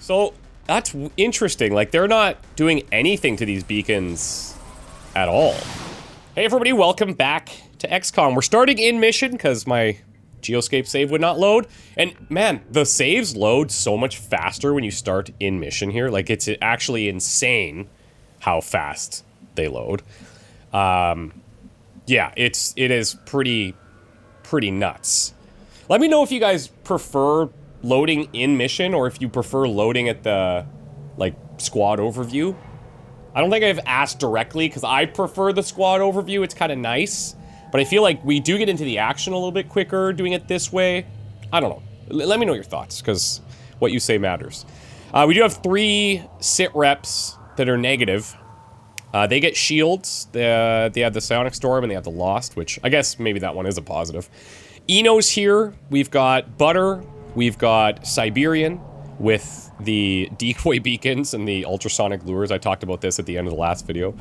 So, that's interesting. Like, they're not doing anything to these beacons at all. Hey, everybody, welcome back to Xcom. We're starting in mission, because my Geoscape save would not load. And, man, the saves load so much faster when you start in mission here. Like, it's actually insane how fast they load. Yeah, it is pretty nuts. Let me know if you guys prefer loading in mission or if you prefer loading at the, like, squad overview. I don't think I've asked directly because I prefer the squad overview. It's kind of nice, but I feel like we do get into the action a little bit quicker doing it this way. I don't know. Let me know your thoughts because what you say matters. We do have 3 sit reps that are negative. They get shields. They have the Psionic Storm and they have the Lost, which I guess maybe that one is a positive. Eno's here. We've got Butter. We've got Siberian with the decoy beacons and the ultrasonic lures. I talked about this at the end of the last video.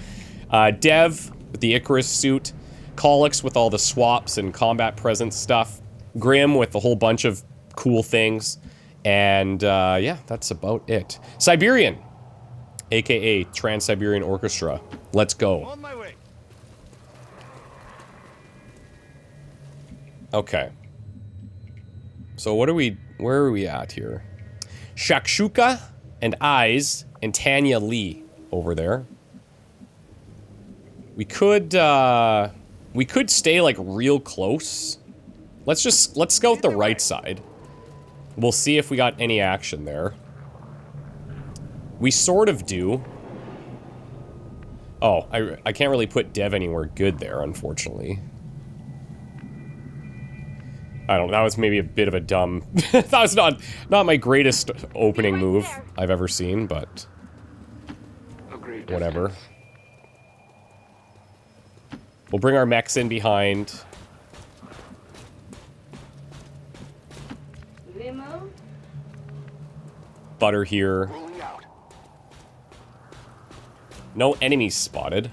Dev with the Icarus suit. Colix with all the swaps and combat presence stuff. Grim with a whole bunch of cool things. And yeah, that's about it. Siberian, aka Trans-Siberian Orchestra. Let's go. On my way. Okay. So where are we at here? Shakshuka and Eyes and Tanya Lee over there. We could stay like real close. Let's scout the right side. We'll see if we got any action there. We sort of do. Oh, I can't really put Dev anywhere good there, unfortunately. I don't know, that was maybe a bit of a dumb... that was not my greatest opening move I've ever seen, but... whatever. We'll bring our mechs in behind. Butter here. No enemies spotted.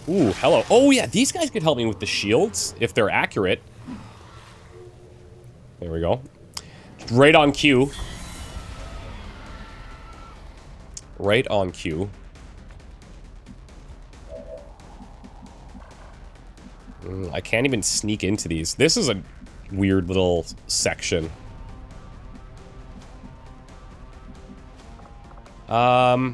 Ooh, hello. Oh yeah, these guys could help me with the shields, if they're accurate. There we go. Right on cue. Right on cue. I can't even sneak into these. This is a weird little section. I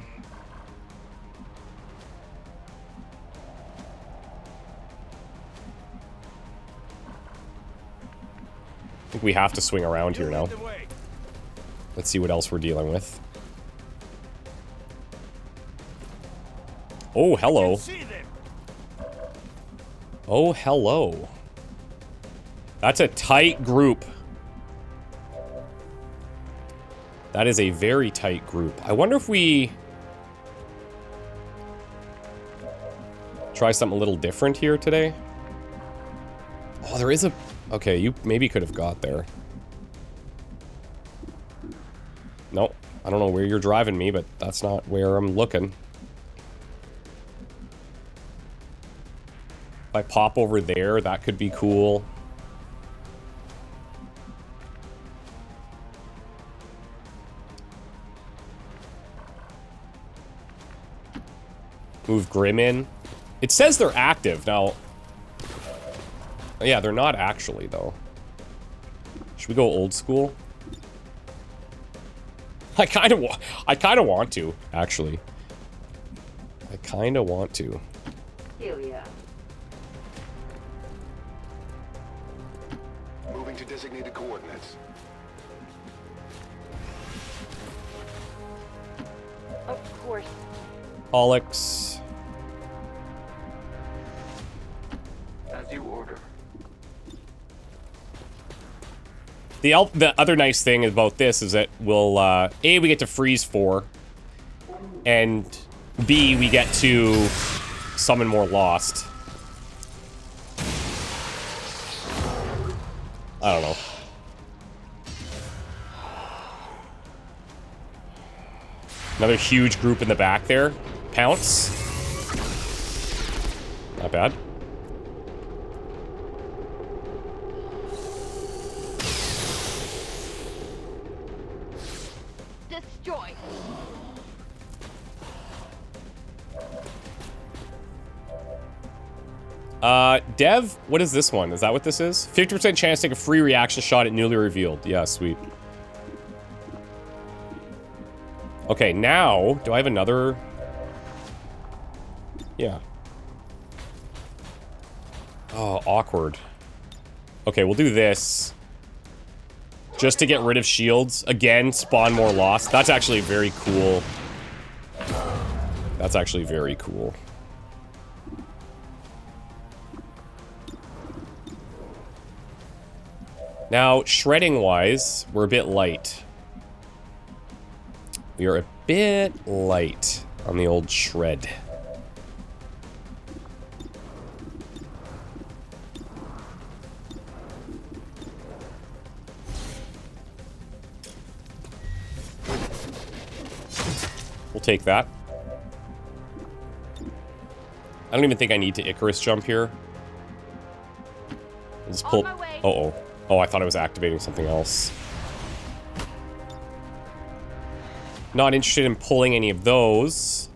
think we have to swing around here now. Let's see what else we're dealing with. Oh, hello. Oh, hello. That's a tight group. That is a very tight group. I wonder if we... try something a little different here today. Oh, there is a... okay, you maybe could have got there. Nope. I don't know where you're driving me, but that's not where I'm looking. If I pop over there, that could be cool. Move Grim in. It says they're active. Now... yeah, they're not actually, though. Should we go old school? I kind of want to, actually. I kind of want to. Helia. Moving to designated coordinates. Of course. Alex. As you order. The other nice thing about this is that we'll, A, we get to freeze 4, and B, we get to summon more Lost. I don't know. Another huge group in the back there. Pounce. bad. Destroy. Dev, what is this one? Is that what this is? 50% chance to take a free reaction shot at newly revealed. Yeah, sweet. Okay, now, do I have another? Yeah. Oh, awkward. Okay, we'll do this. Just to get rid of shields. Again, spawn more lost. That's actually very cool. That's actually very cool. Now, shredding-wise, we're a bit light. We are a bit light on the old shred. We'll take that. I don't even think I need to Icarus jump here. Let's pull. Uh-oh. Oh, I thought I was activating something else. Not interested in pulling any of those.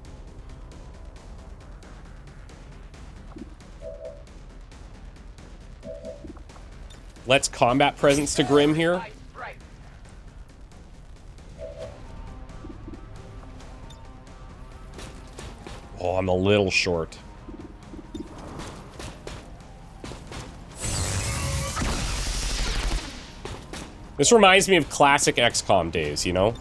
Let's combat presence to Grim here. Oh, I'm a little short. This reminds me of classic XCOM days, you know?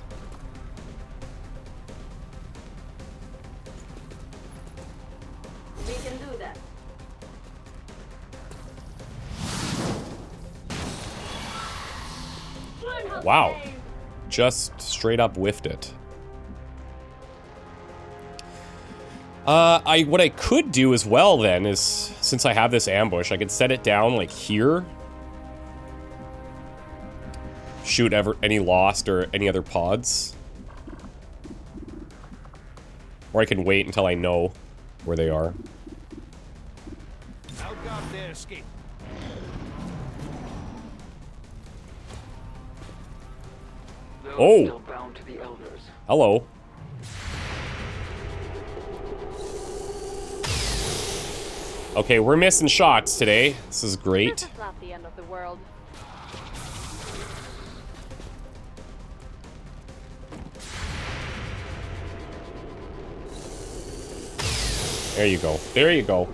We can do that. Wow. Just straight up whiffed it. What I could do as well then is, since I have this ambush, I could set it down like here. Shoot any lost or any other pods. Or I can wait until I know where they are. Their escape. Oh! Still bound to the elders. Hello. Okay, we're missing shots today. This is great. This is not the end of the world. There you go. There you go.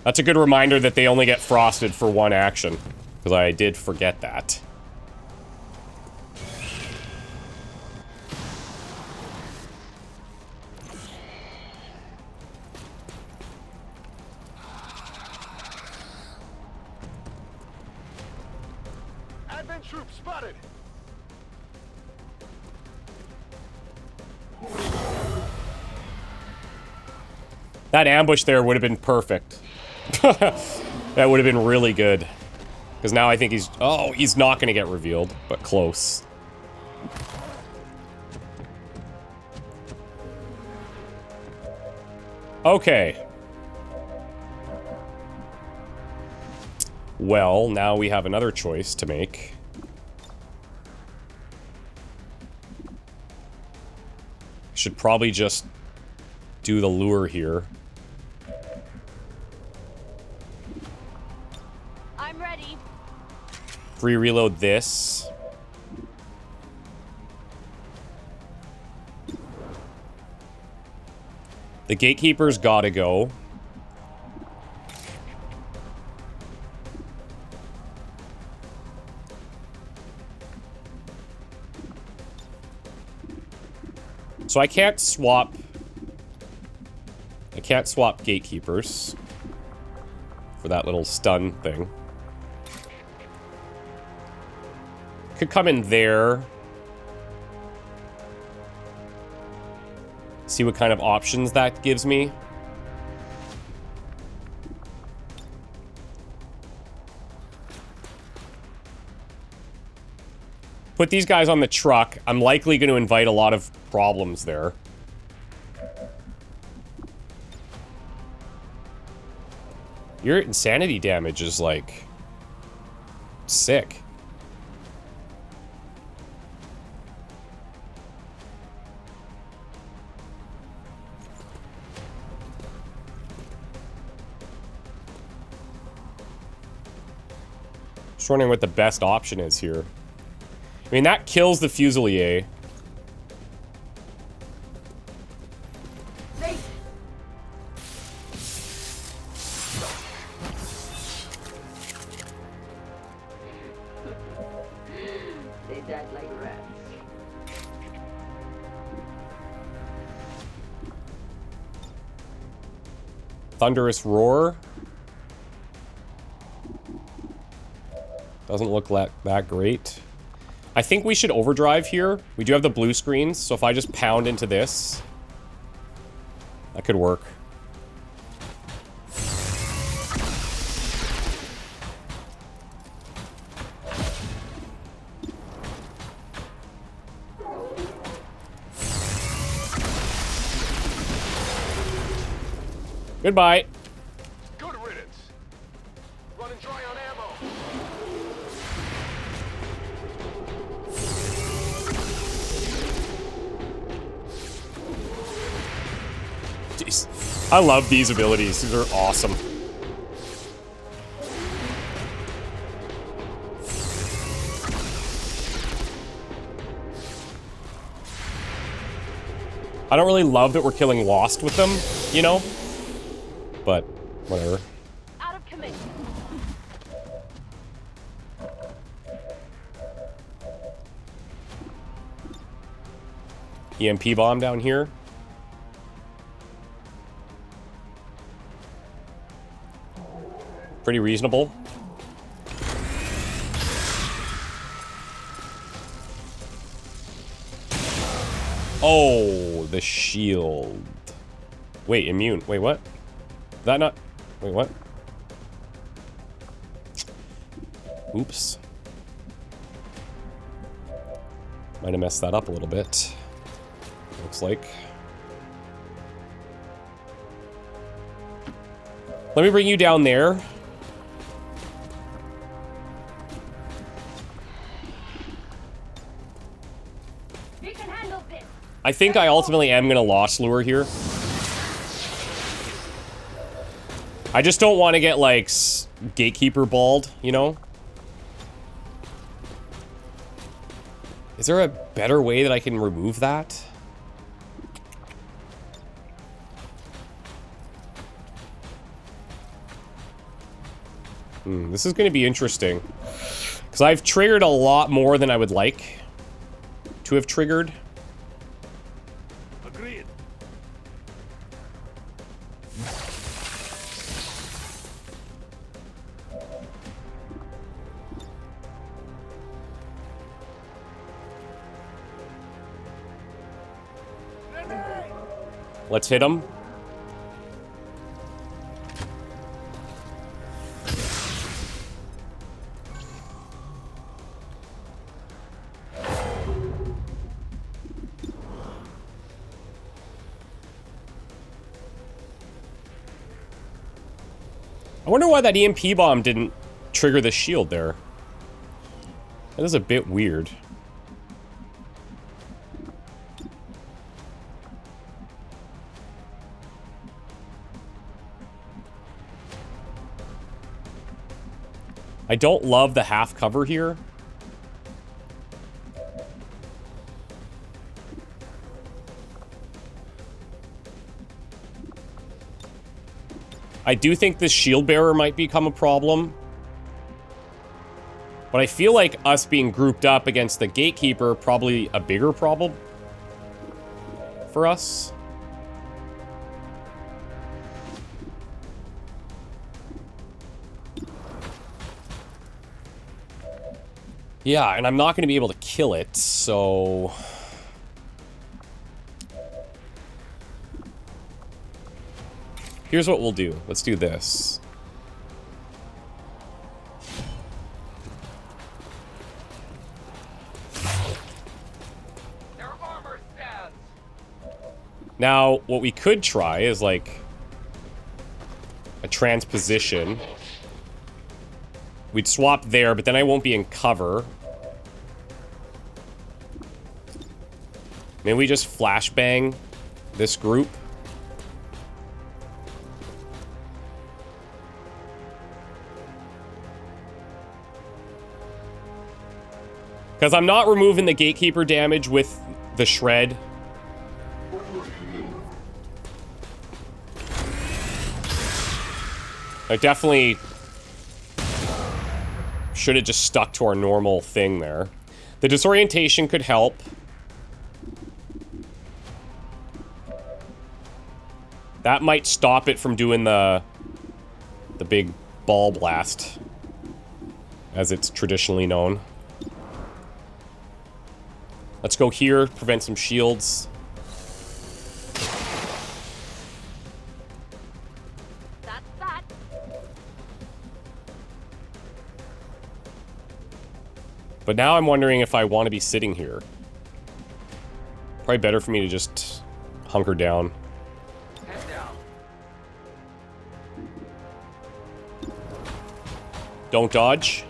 That's a good reminder that they only get frosted for one action, because I did forget that. Advent troops spotted. That ambush there would have been perfect. That would have been really good. Because now I think he's... Oh, he's not going to get revealed, but close. Okay. Well, now we have another choice to make. Should probably just do the lure here. I'm ready. Free reload this. The gatekeeper's gotta go. So I can't swap gatekeepers. for that little stun thing. Could come in there. See what kind of options that gives me. Put these guys on the truck. I'm likely going to invite a lot of problems there. Your insanity damage is, like, sick. Just wondering what the best option is here. I mean, that kills the Fusilier. They died like rats. Thunderous Roar. Doesn't look that great. I think we should overdrive here. We do have the blue screens, so if I just pound into this, that could work. Goodbye. Good riddance. Running dry on ammo. Jeez. I love these abilities. These are awesome. I don't really love that we're killing Lost with them, you know? But, whatever. Out of commission. EMP bomb down here. Pretty reasonable. Oh, the shield. Wait, immune. Wait, what? That not... Wait, what? Oops. Might have messed that up a little bit. Looks like. Let me bring you down there. You can handle this. I think I ultimately am gonna Lost Lure here. I just don't want to get, like, Gatekeeper balled, you know? Is there a better way that I can remove that? This is going to be interesting. Because I've triggered a lot more than I would like to have triggered. Agreed. Let's hit him. I wonder why that EMP bomb didn't trigger the shield there. That is a bit weird. I don't love the half cover here. I do think this shield bearer might become a problem. But I feel like us being grouped up against the Gatekeeper probably a bigger problem for us. Yeah, and I'm not going to be able to kill it, so... Here's what we'll do. Let's do this. Their armor stands. Now, what we could try is, like, a transposition. We'd swap there, but then I won't be in cover. Maybe we just flashbang this group. Because I'm not removing the gatekeeper damage with the shred. I definitely should have just stuck to our normal thing there. The disorientation could help. That might stop it from doing the big ball blast, as it's traditionally known. Let's go here, prevent some shields. That's that. But now I'm wondering if I want to be sitting here. Probably better for me to just hunker down. Head down. Don't dodge.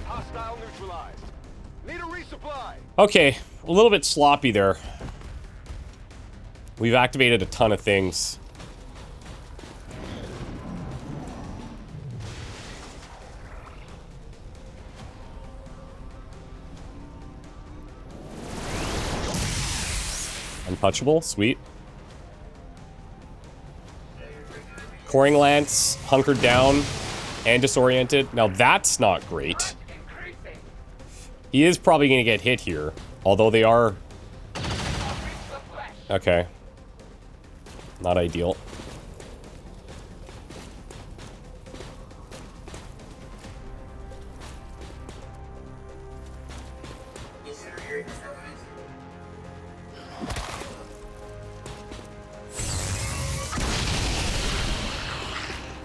Hostile neutralized. Need a resupply. Okay, a little bit sloppy there. We've activated a ton of things. Untouchable, sweet. Coring Lance, hunkered down, and disoriented. Now that's not great. He is probably going to get hit here, although they are... Okay. Not ideal.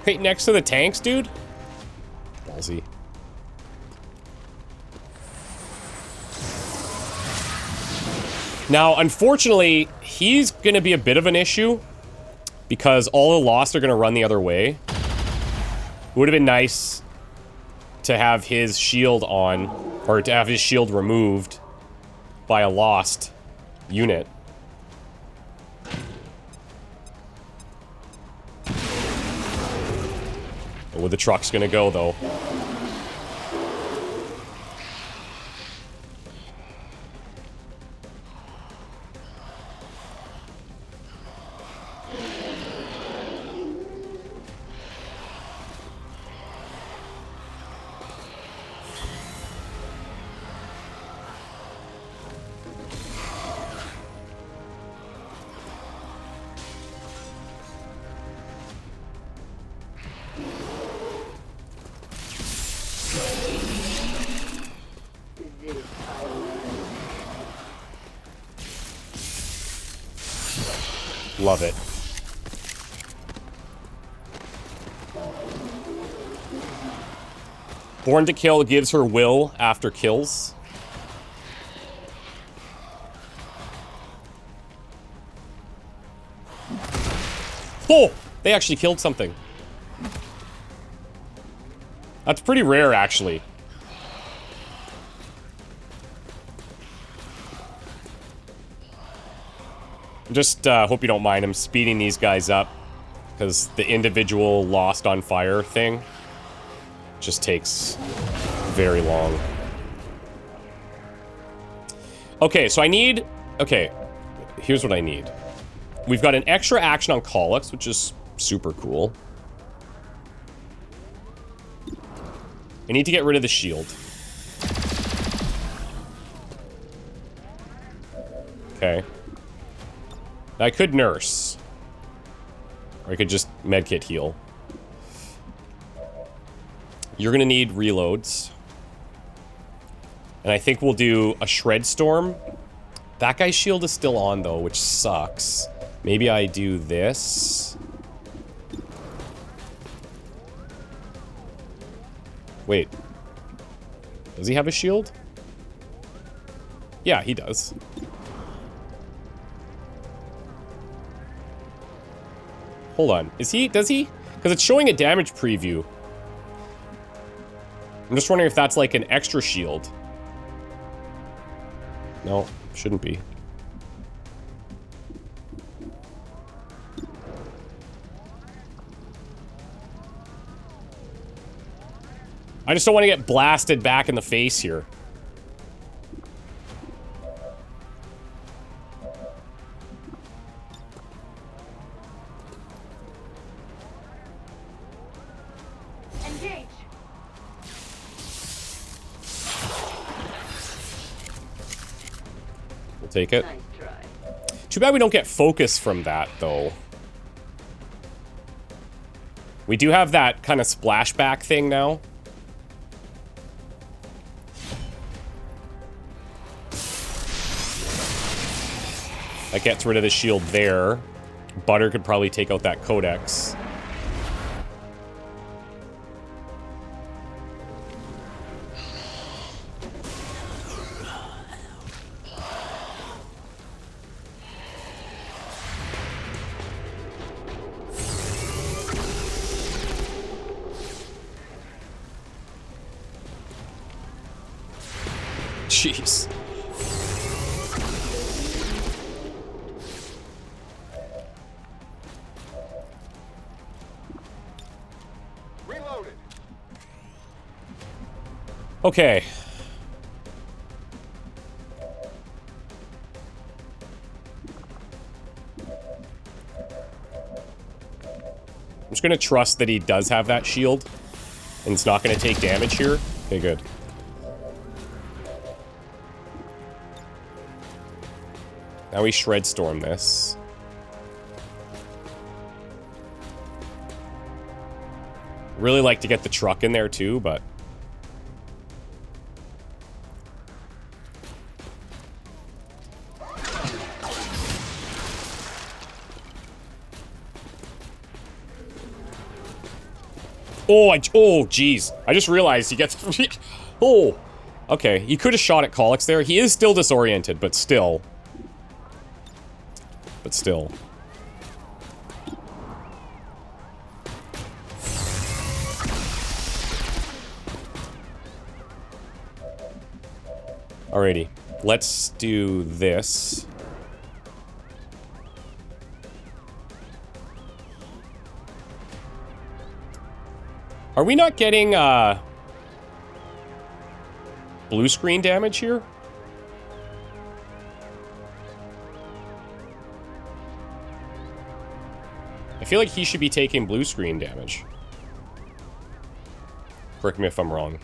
Right next to the tanks, dude? Ballsy. Now, unfortunately, he's going to be a bit of an issue because all the Lost are going to run the other way. It would have been nice to have his shield on, or to have his shield removed by a Lost unit. Where the truck's gonna go, though. Love it. Born to Kill gives her will after kills. Oh! They actually killed something. That's pretty rare, actually. Just hope you don't mind. I'm speeding these guys up because the individual Lost on Fire thing just takes very long. Okay, so I need... Okay, here's what I need. We've got an extra action on Colics, which is super cool. I need to get rid of the shield. Okay. I could nurse. Or I could just medkit heal. You're gonna need reloads. And I think we'll do a Shred Storm. That guy's shield is still on, though, which sucks. Maybe I do this. Wait. Does he have a shield? Yeah, he does. Hold on. Is he? Does he? Because it's showing a damage preview. I'm just wondering if that's like an extra shield. No, shouldn't be. I just don't want to get blasted back in the face here. Engage. We'll take it. Nice try. Too bad we don't get focus from that, though. We do have that kind of splashback thing now. That gets rid of the shield there. Butter could probably take out that codex. Jeez. Reloaded. Okay. I'm just gonna trust that he does have that shield and it's not gonna take damage here. Okay, good. Now we Shred Storm this. Really like to get the truck in there too, but... Oh, jeez. I just realized he gets... Oh! Okay, he could have shot at Colix there. He is still disoriented, but still. But still. Alrighty. Let's do this. Are we not getting, blue screen damage here? I feel like he should be taking blue screen damage. Correct me if I'm wrong.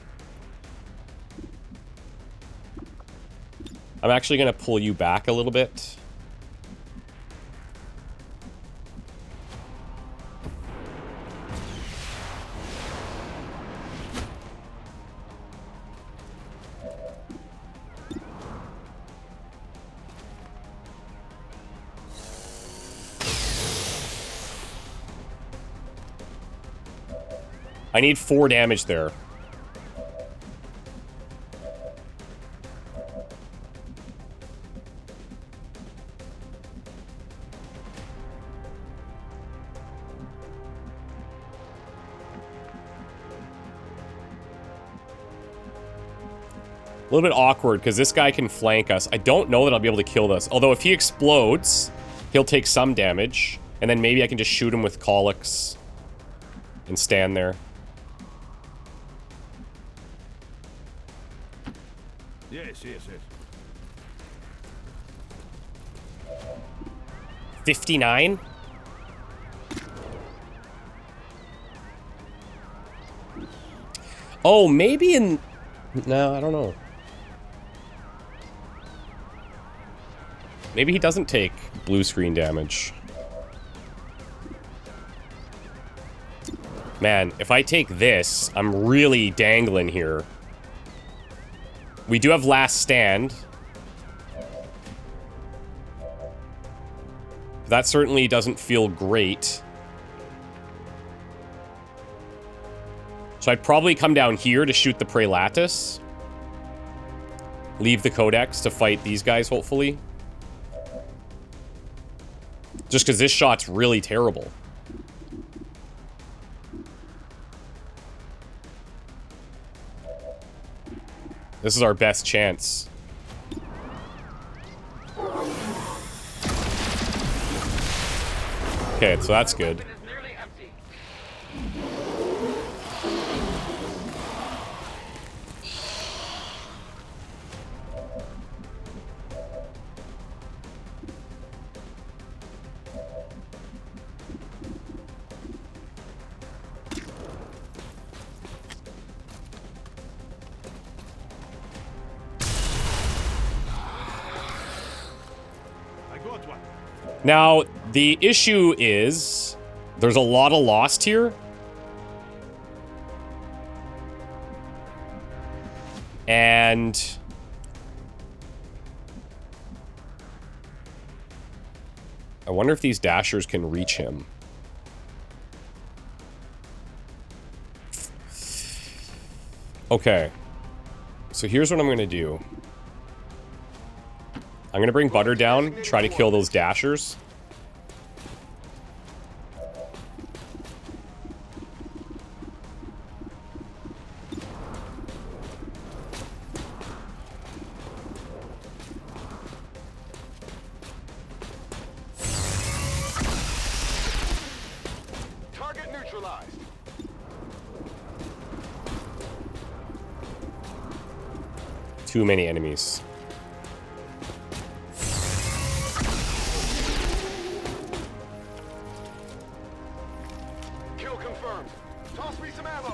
I'm actually gonna pull you back a little bit. I need 4 damage there. A little bit awkward because this guy can flank us. I don't know that I'll be able to kill this. Although if he explodes, he'll take some damage. And then maybe I can just shoot him with Colix and stand there. Yes, yes, yes. 59? Oh, maybe in... No, I don't know. Maybe he doesn't take blue screen damage. Man, if I take this, I'm really dangling here. We do have Last Stand. That certainly doesn't feel great. So I'd probably come down here to shoot the Prelatus. Leave the Codex to fight these guys, hopefully. Just because this shot's really terrible. This is our best chance. Okay, so that's good. Now, the issue is there's a lot of lost here. And I wonder if these dashers can reach him. Okay. So here's what I'm going to do. I'm gonna bring Butter down, try to kill those dashers. Target neutralized. Too many enemies.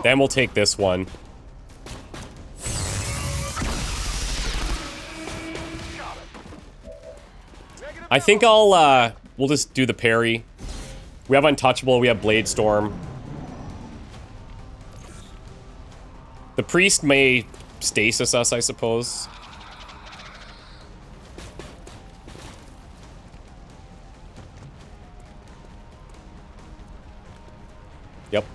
Then we'll take this one. I think we'll just do the parry. We have Untouchable, we have Blade Storm. The Priest may stasis us, I suppose. Yep.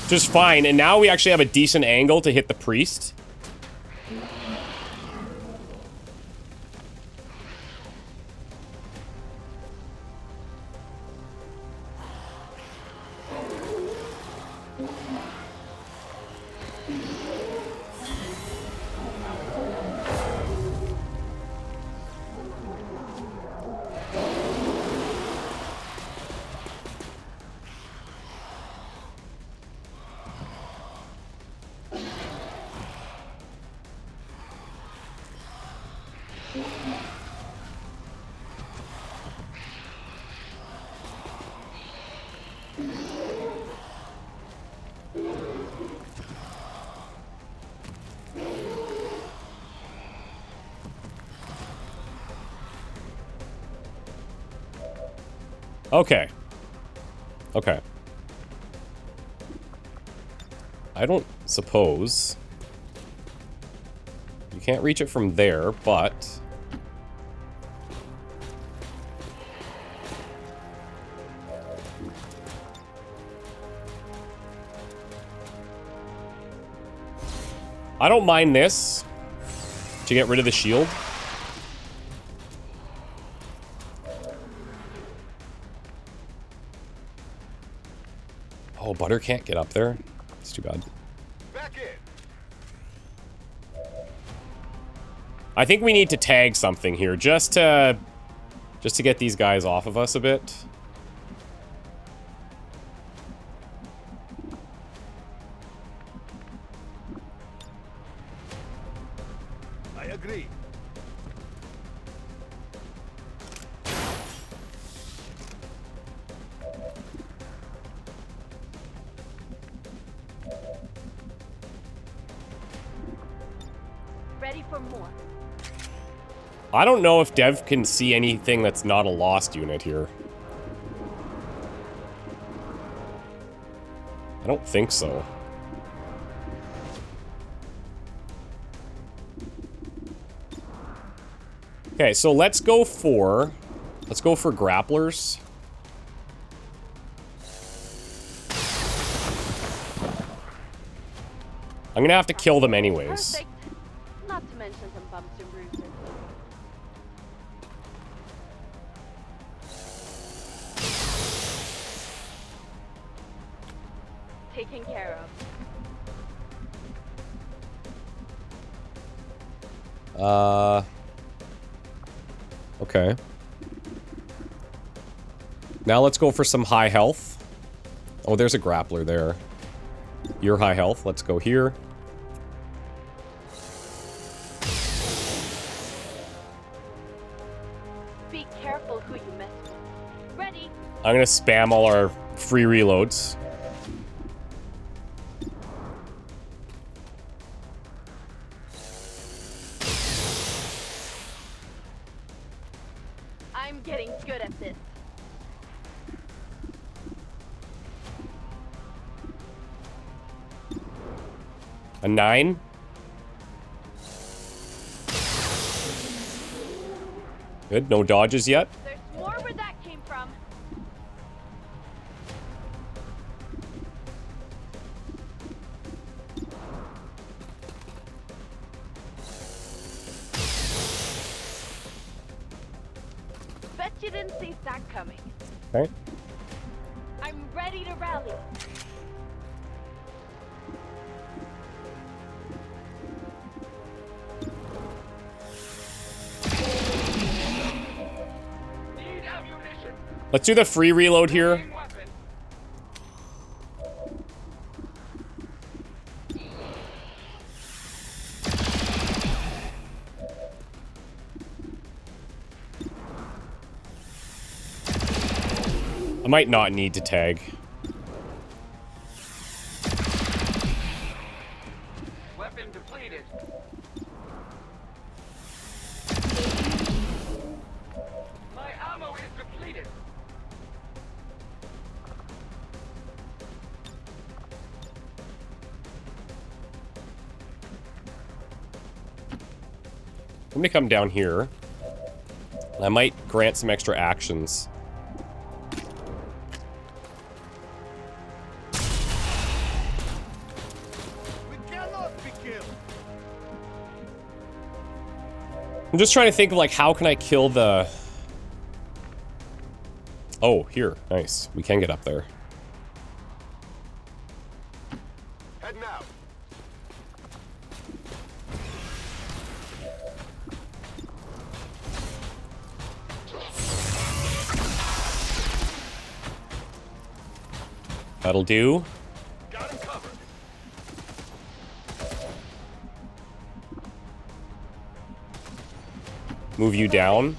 Just fine, and now we actually have a decent angle to hit the Priest. Okay. Okay. I don't suppose... You can't reach it from there, but... I don't mind this to get rid of the shield. Oh, Butter can't get up there. It's too bad. Back in. I think we need to tag something here just to get these guys off of us a bit. I agree. Ready for more. I don't know if Dev can see anything that's not a lost unit here. don't think so. Okay, so let's go for grapplers. I'm gonna have to kill them anyways. Perfect. Not to mention some bumps and bruises. Taken care of. Okay. Now let's go for some high health. Oh, there's a grappler there. You're high health. Let's go here. Be careful who you mess with. Ready? I'm gonna spam all our free reloads. I'm getting good at this. A 9. Good, no dodges yet. There's more where that came from. Bet you didn't see that coming. Okay. I'm ready to rally. Need ammunition. Let's do the free reload here. Weapon. I might not need to tag. Weapon depleted. My ammo is depleted. I'm gonna come down here. I might grant some extra actions. I'm just trying to think of, like, how can I kill the... Oh, here. Nice. We can get up there. Heading out. That'll do. Got him covered. Move you down.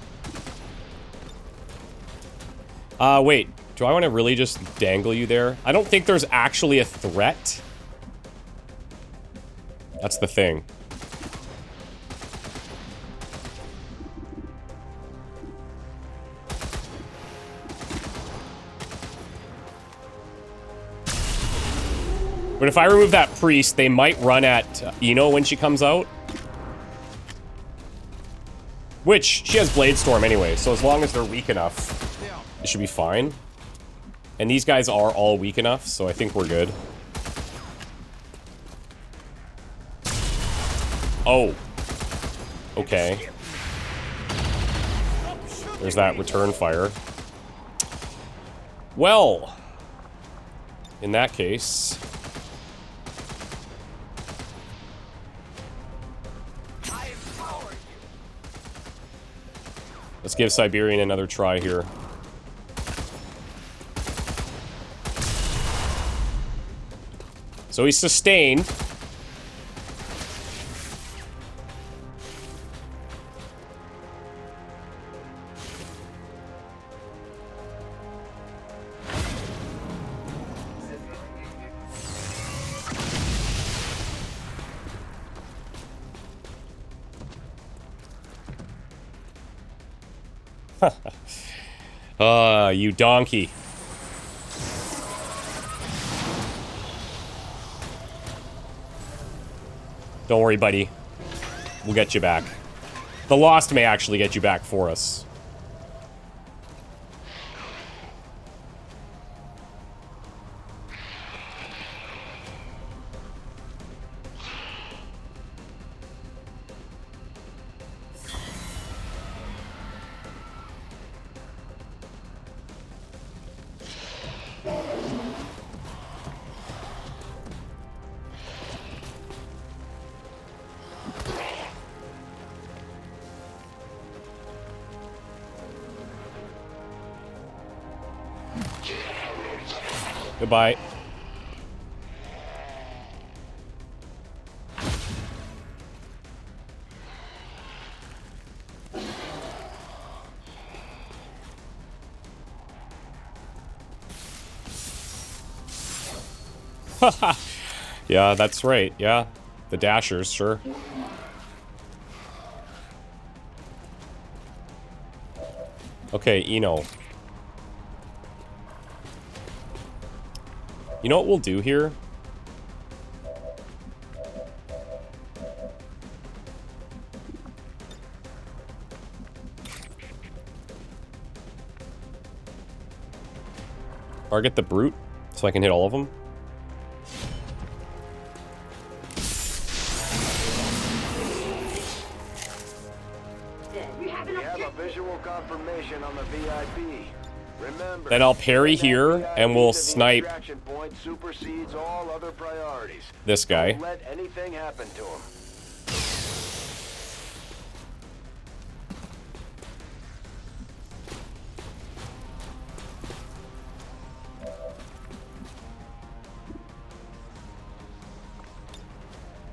Wait. Do I want to really just dangle you there? I don't think there's actually a threat. That's the thing. But if I remove that priest, they might run at Eno when she comes out. Which, she has Blade Storm anyway, so as long as they're weak enough, it should be fine. And these guys are all weak enough, so I think we're good. Oh. Okay. There's that return fire. Well, in that case... Let's give Siberian another try here. So he's sustained. You donkey. Don't worry, buddy. We'll get you back. The Lost may actually get you back for us. Goodbye. Yeah, that's right. Yeah. The Dashers, sure. Okay, Eno. You know what we'll do here? Target the Brute so I can hit all of them. We have a visual confirmation on the VIP. Remember, Then I'll parry here and we'll snipe point supersedes all other priorities. this guy. Don't let anything happen to him.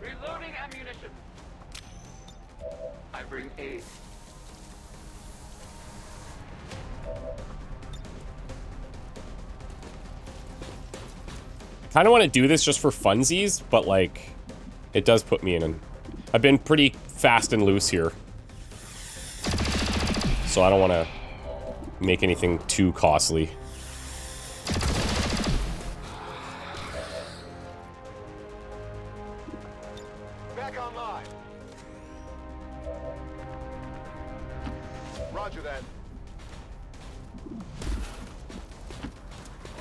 Reloading ammunition. I bring aid. I kind of want to do this just for funsies, but like, it does put me in an... I've been pretty fast and loose here. So I don't want to make anything too costly. Back online. Roger that.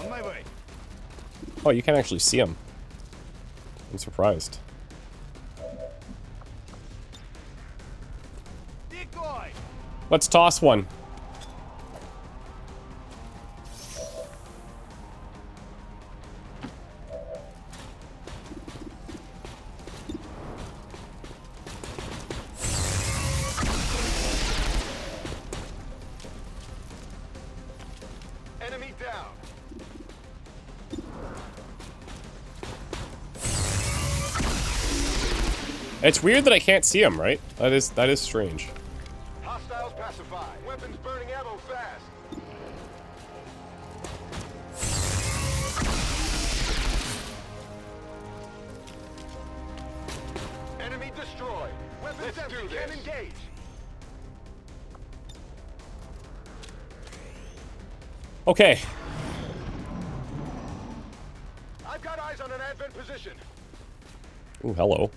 On my way. Oh, you can actually see him. I'm surprised. Decoy. Let's toss one. Enemy down. It's weird that I can't see him, right? That is strange. Hostiles pacified. Weapons burning ammo fast. Enemy destroyed. Weapons empty. Can engage. Okay. I've got eyes on an advent position. Ooh, hello.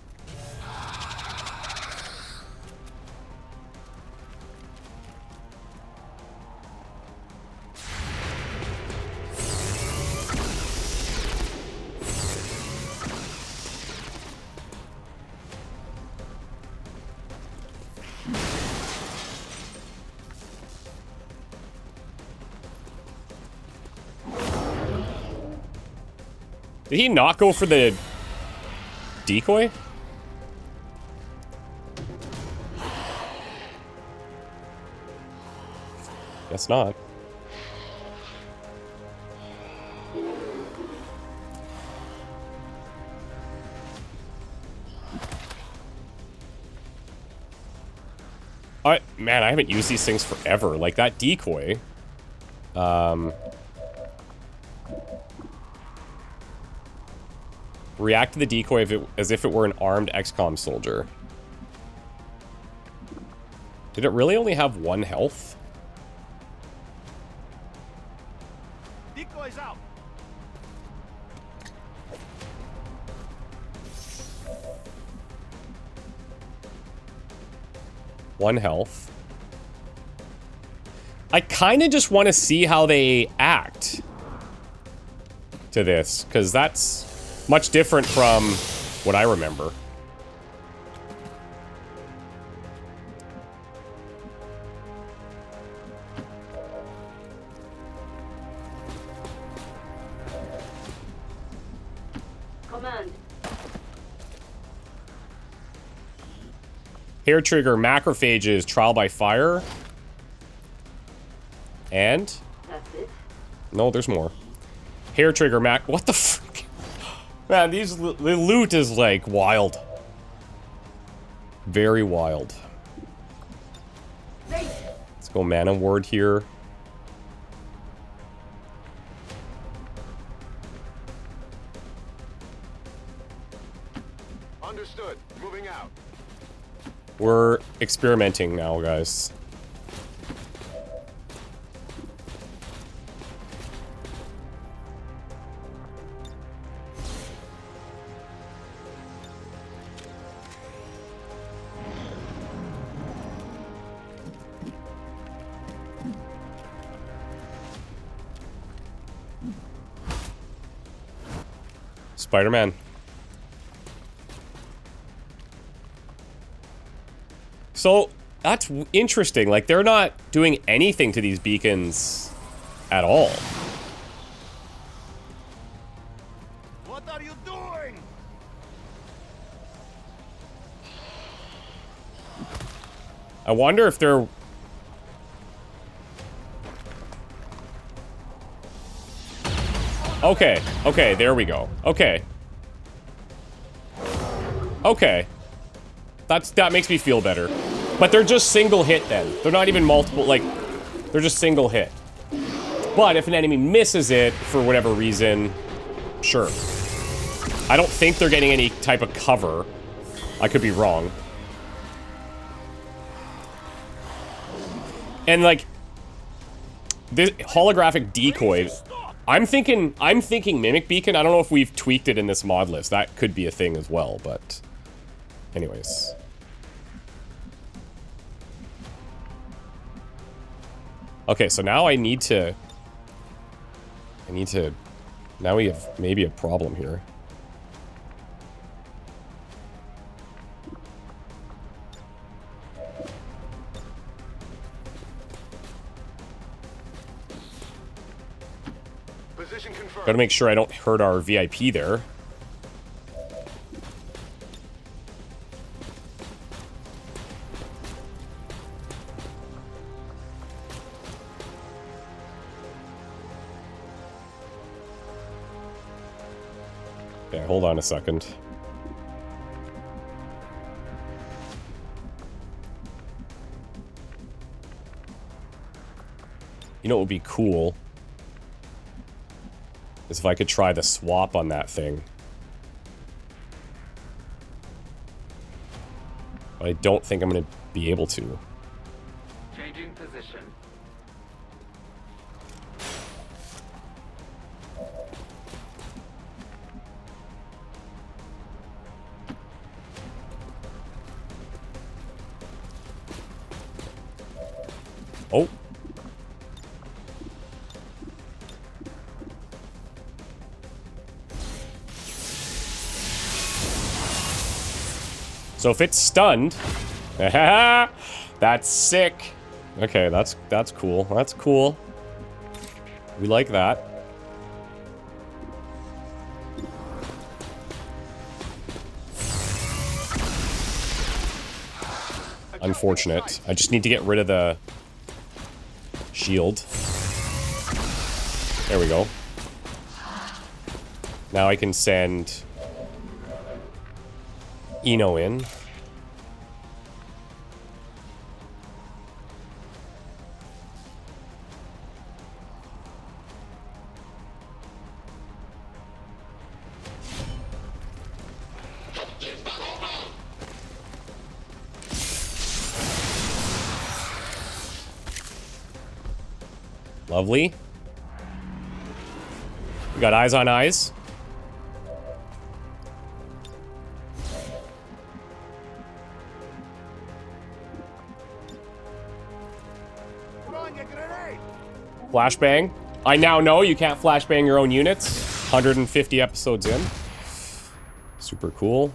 Did he not go for the decoy? Guess not. Man, I haven't used these things forever. Like that decoy. React to the decoy as if it were an armed Xcom soldier. Did it really only have 1 health? Decoys out. 1 health. I kind of just want to see how they act to this, because that's much different from what I remember. Command. Hair trigger macrophages, trial by fire. And? That's it. No, there's more. Hair trigger what the frick? Man, the loot is like wild. Very wild. Let's go mana ward here. Understood. Moving out. We're experimenting now, guys. Spider-Man. So, that's interesting. Like, they're not doing anything to these beacons at all. What are you doing? I wonder if they're... Okay, okay, there we go. Okay. Okay. That makes me feel better. But they're just single hit then. They're not even multiple, like, they're just single hit. But if an enemy misses it for whatever reason, sure. I don't think they're getting any type of cover. I could be wrong. And like, this holographic decoy, I'm thinking Mimic Beacon. I don't know if we've tweaked it in this mod list. That could be a thing as well, but anyways. Okay, so now I need to, now we have maybe a problem here. Position confirmed. Gotta make sure I don't hurt our VIP there. Okay, hold on a second. You know what would be cool? Is if I could try the swap on that thing. But I don't think I'm gonna be able to. Changing position. Oh. So if it's stunned, that's sick. Okay, that's cool. That's cool. We like that. Unfortunate. I just need to get rid of the shield. There we go. Now I can send Eno in. Lovely. We got eyes on eyes. Flashbang. I now know you can't flashbang your own units. 150 episodes in. Super cool.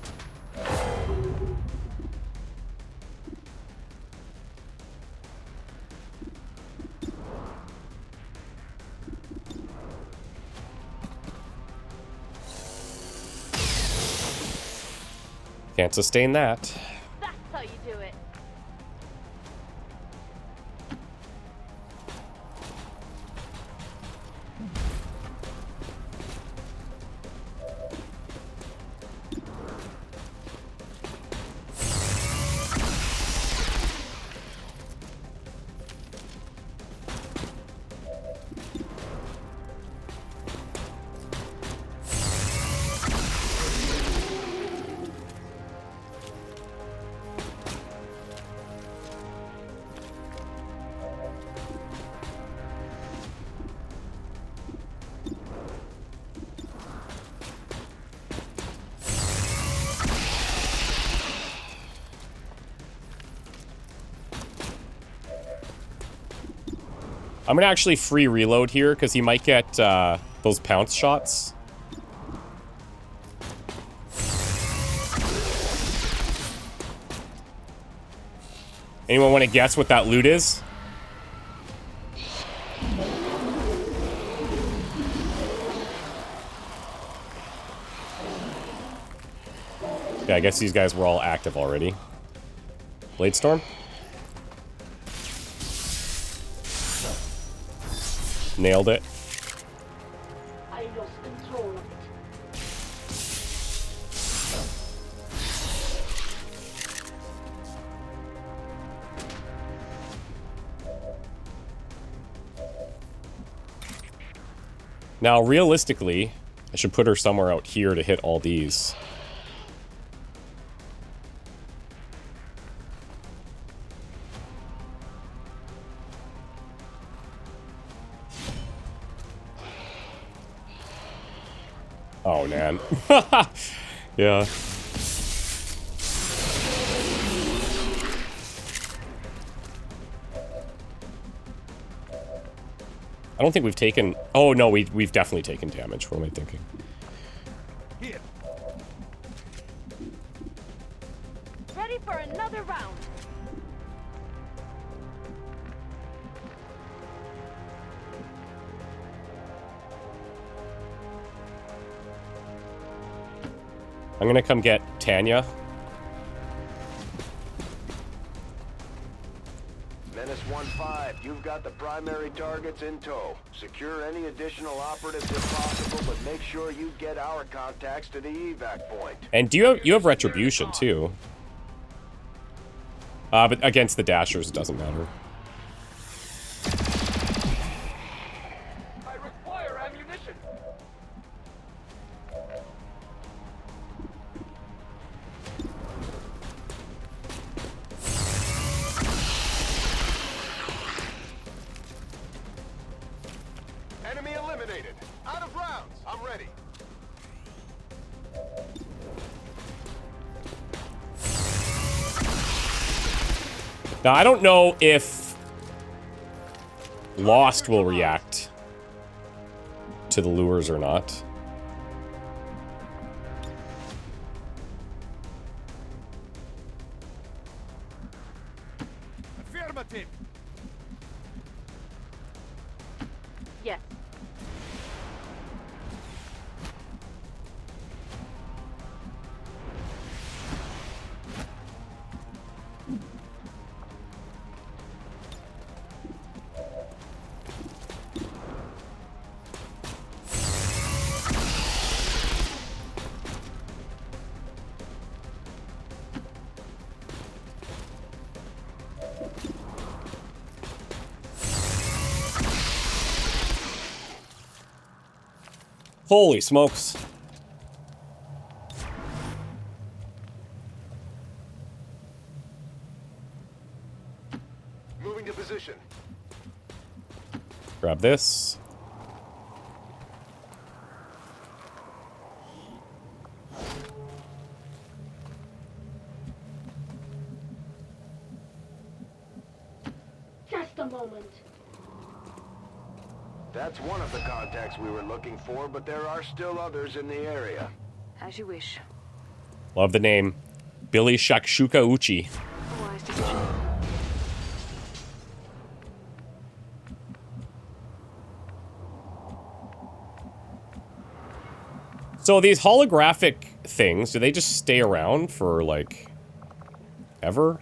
Can't sustain that. That's how you do it. I'm gonna actually free reload here because he might get those pounce shots. Anyone want to guess what that loot is? Yeah, I guess these guys were all active already. Bladestorm? Nailed it. I lost control of it. Now, realistically, I should put her somewhere out here to hit all these. Oh, man. Yeah. I don't think we've taken... Oh, no, we've definitely taken damage. What am I thinking? Here. Ready for another round. I'm gonna come get Tanya. Menace 1-5, you've got the primary targets in tow. Secure any additional operatives if possible, but make sure you get our contacts to the evac point. And you have Retribution, too. But against the Dashers, it doesn't matter. I require ammunition. Enemy eliminated. Out of rounds. I'm ready. Now, I don't know if Lost will react to the lures or not. Affirmative. Yes. Holy smokes. Moving to position. Grab this. Just a moment. That's one of the contacts we were looking for, but there are still others in the area. As you wish. Love the name. Billy Shakshuka Uchi. A wise decision. So these holographic things, do they just stay around for, like, ever?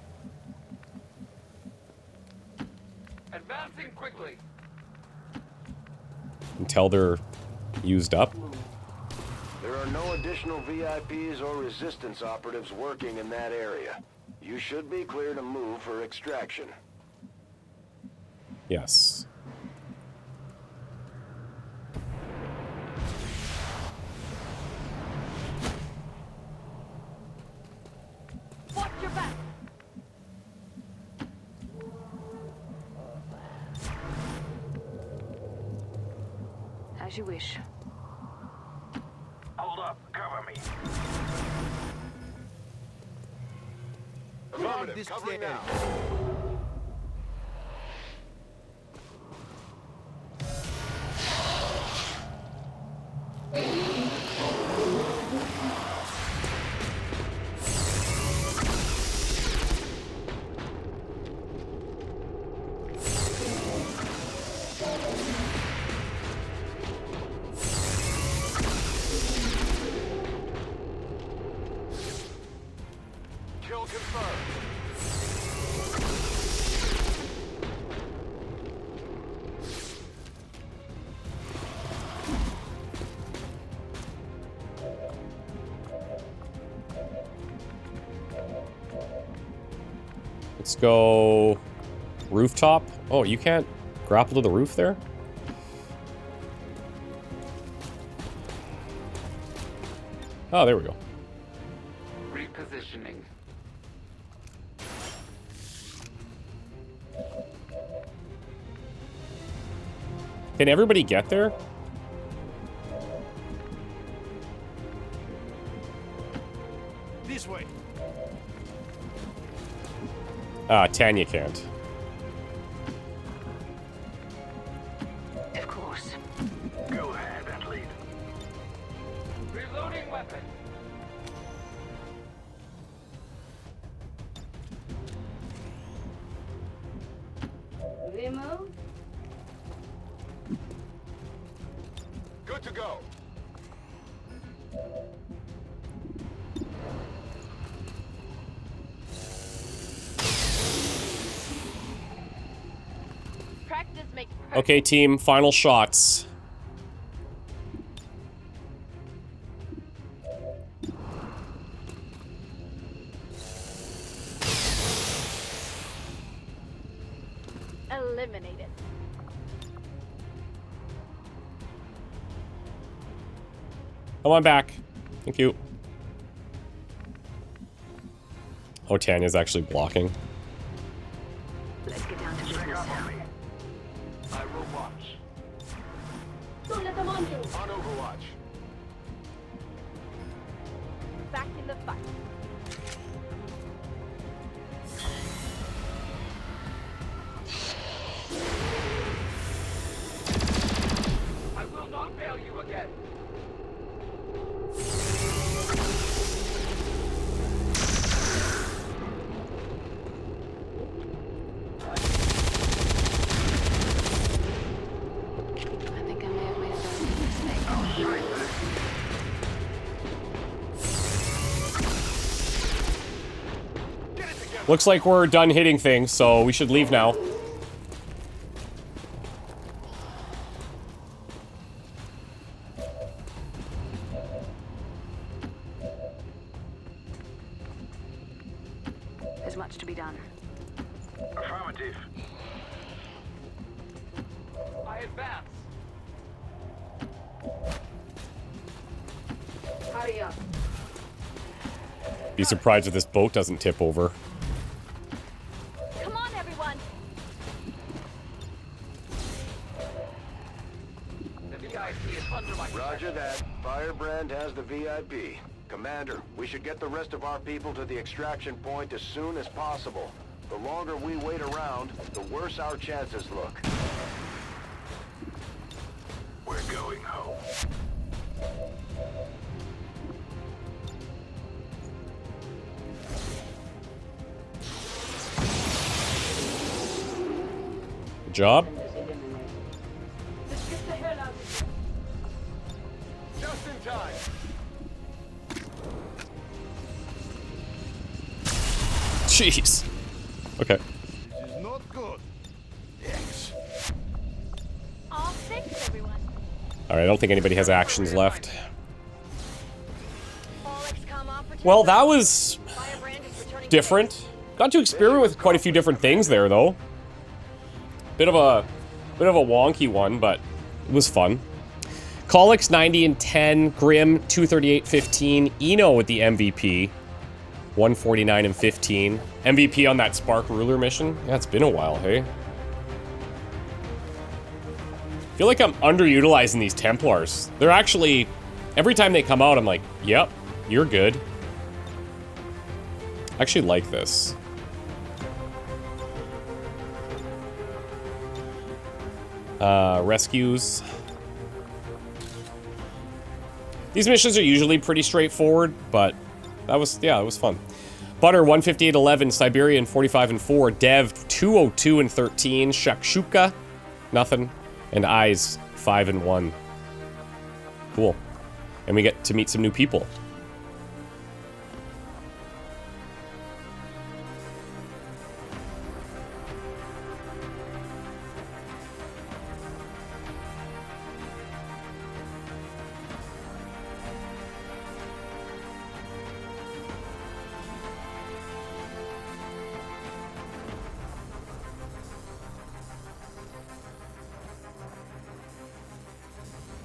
Advancing quickly. Until they're used up? There are no additional VIPs or resistance operatives working in that area. You should be clear to move for extraction. Yes. Watch your back. As you wish. Hold up, cover me. Affirmative, covering now. Kill confirmed. Let's go rooftop. Oh, you can't grapple to the roof there? Oh, there we go. Repositioning. Can everybody get there? This way. Tanya can't. Of course. Go ahead and lead. Reloading weapon. Remove. Good to go. Practice makes perfect. Okay, team, final shots. Eliminated. Come on back. Thank you. Oh, Tanya's actually blocking. Let's get down to business. I will watch. Don't let them on you. On Overwatch. Back in the fight. I will not fail you again. I think I may have made a very big mistake. Get it together. Looks like we're done hitting things, so we should leave now. There's much to be done. Affirmative. I advance. Hurry up. Be surprised if this boat doesn't tip over. Come on, everyone. The VIP is under my Roger that. Firebrand has the VIP. Commander, we should get the rest of our people to the extraction point as soon as possible. The longer we wait around, the worse our chances look. We're going home. Good job. Let's get the hell out of here. Just in time. Jeez. Okay. This is not good. X. All thanks, everyone. All right, I don't think anybody has actions left. All Xcom operatives. Well, that was Firebrand is returning. different. Got to experiment with quite a few different things there, though. Bit of a wonky one, but it was fun. Colix 90 and 10, Grim 238-15, Eno with the MVP 149 and 15. MVP on that Spark Ruler mission. Yeah, it's been a while, hey. Feel like I'm underutilizing these Templars. They're actually, every time they come out, I'm like, yep, you're good. I actually like this. Rescues. These missions are usually pretty straightforward, but that was, yeah, it was fun. Butter 158-11, Siberian 45 and 4, Dev 202 and 13, Shakshuka, nothing, and Eyes 5 and 1. Cool. And we get to meet some new people.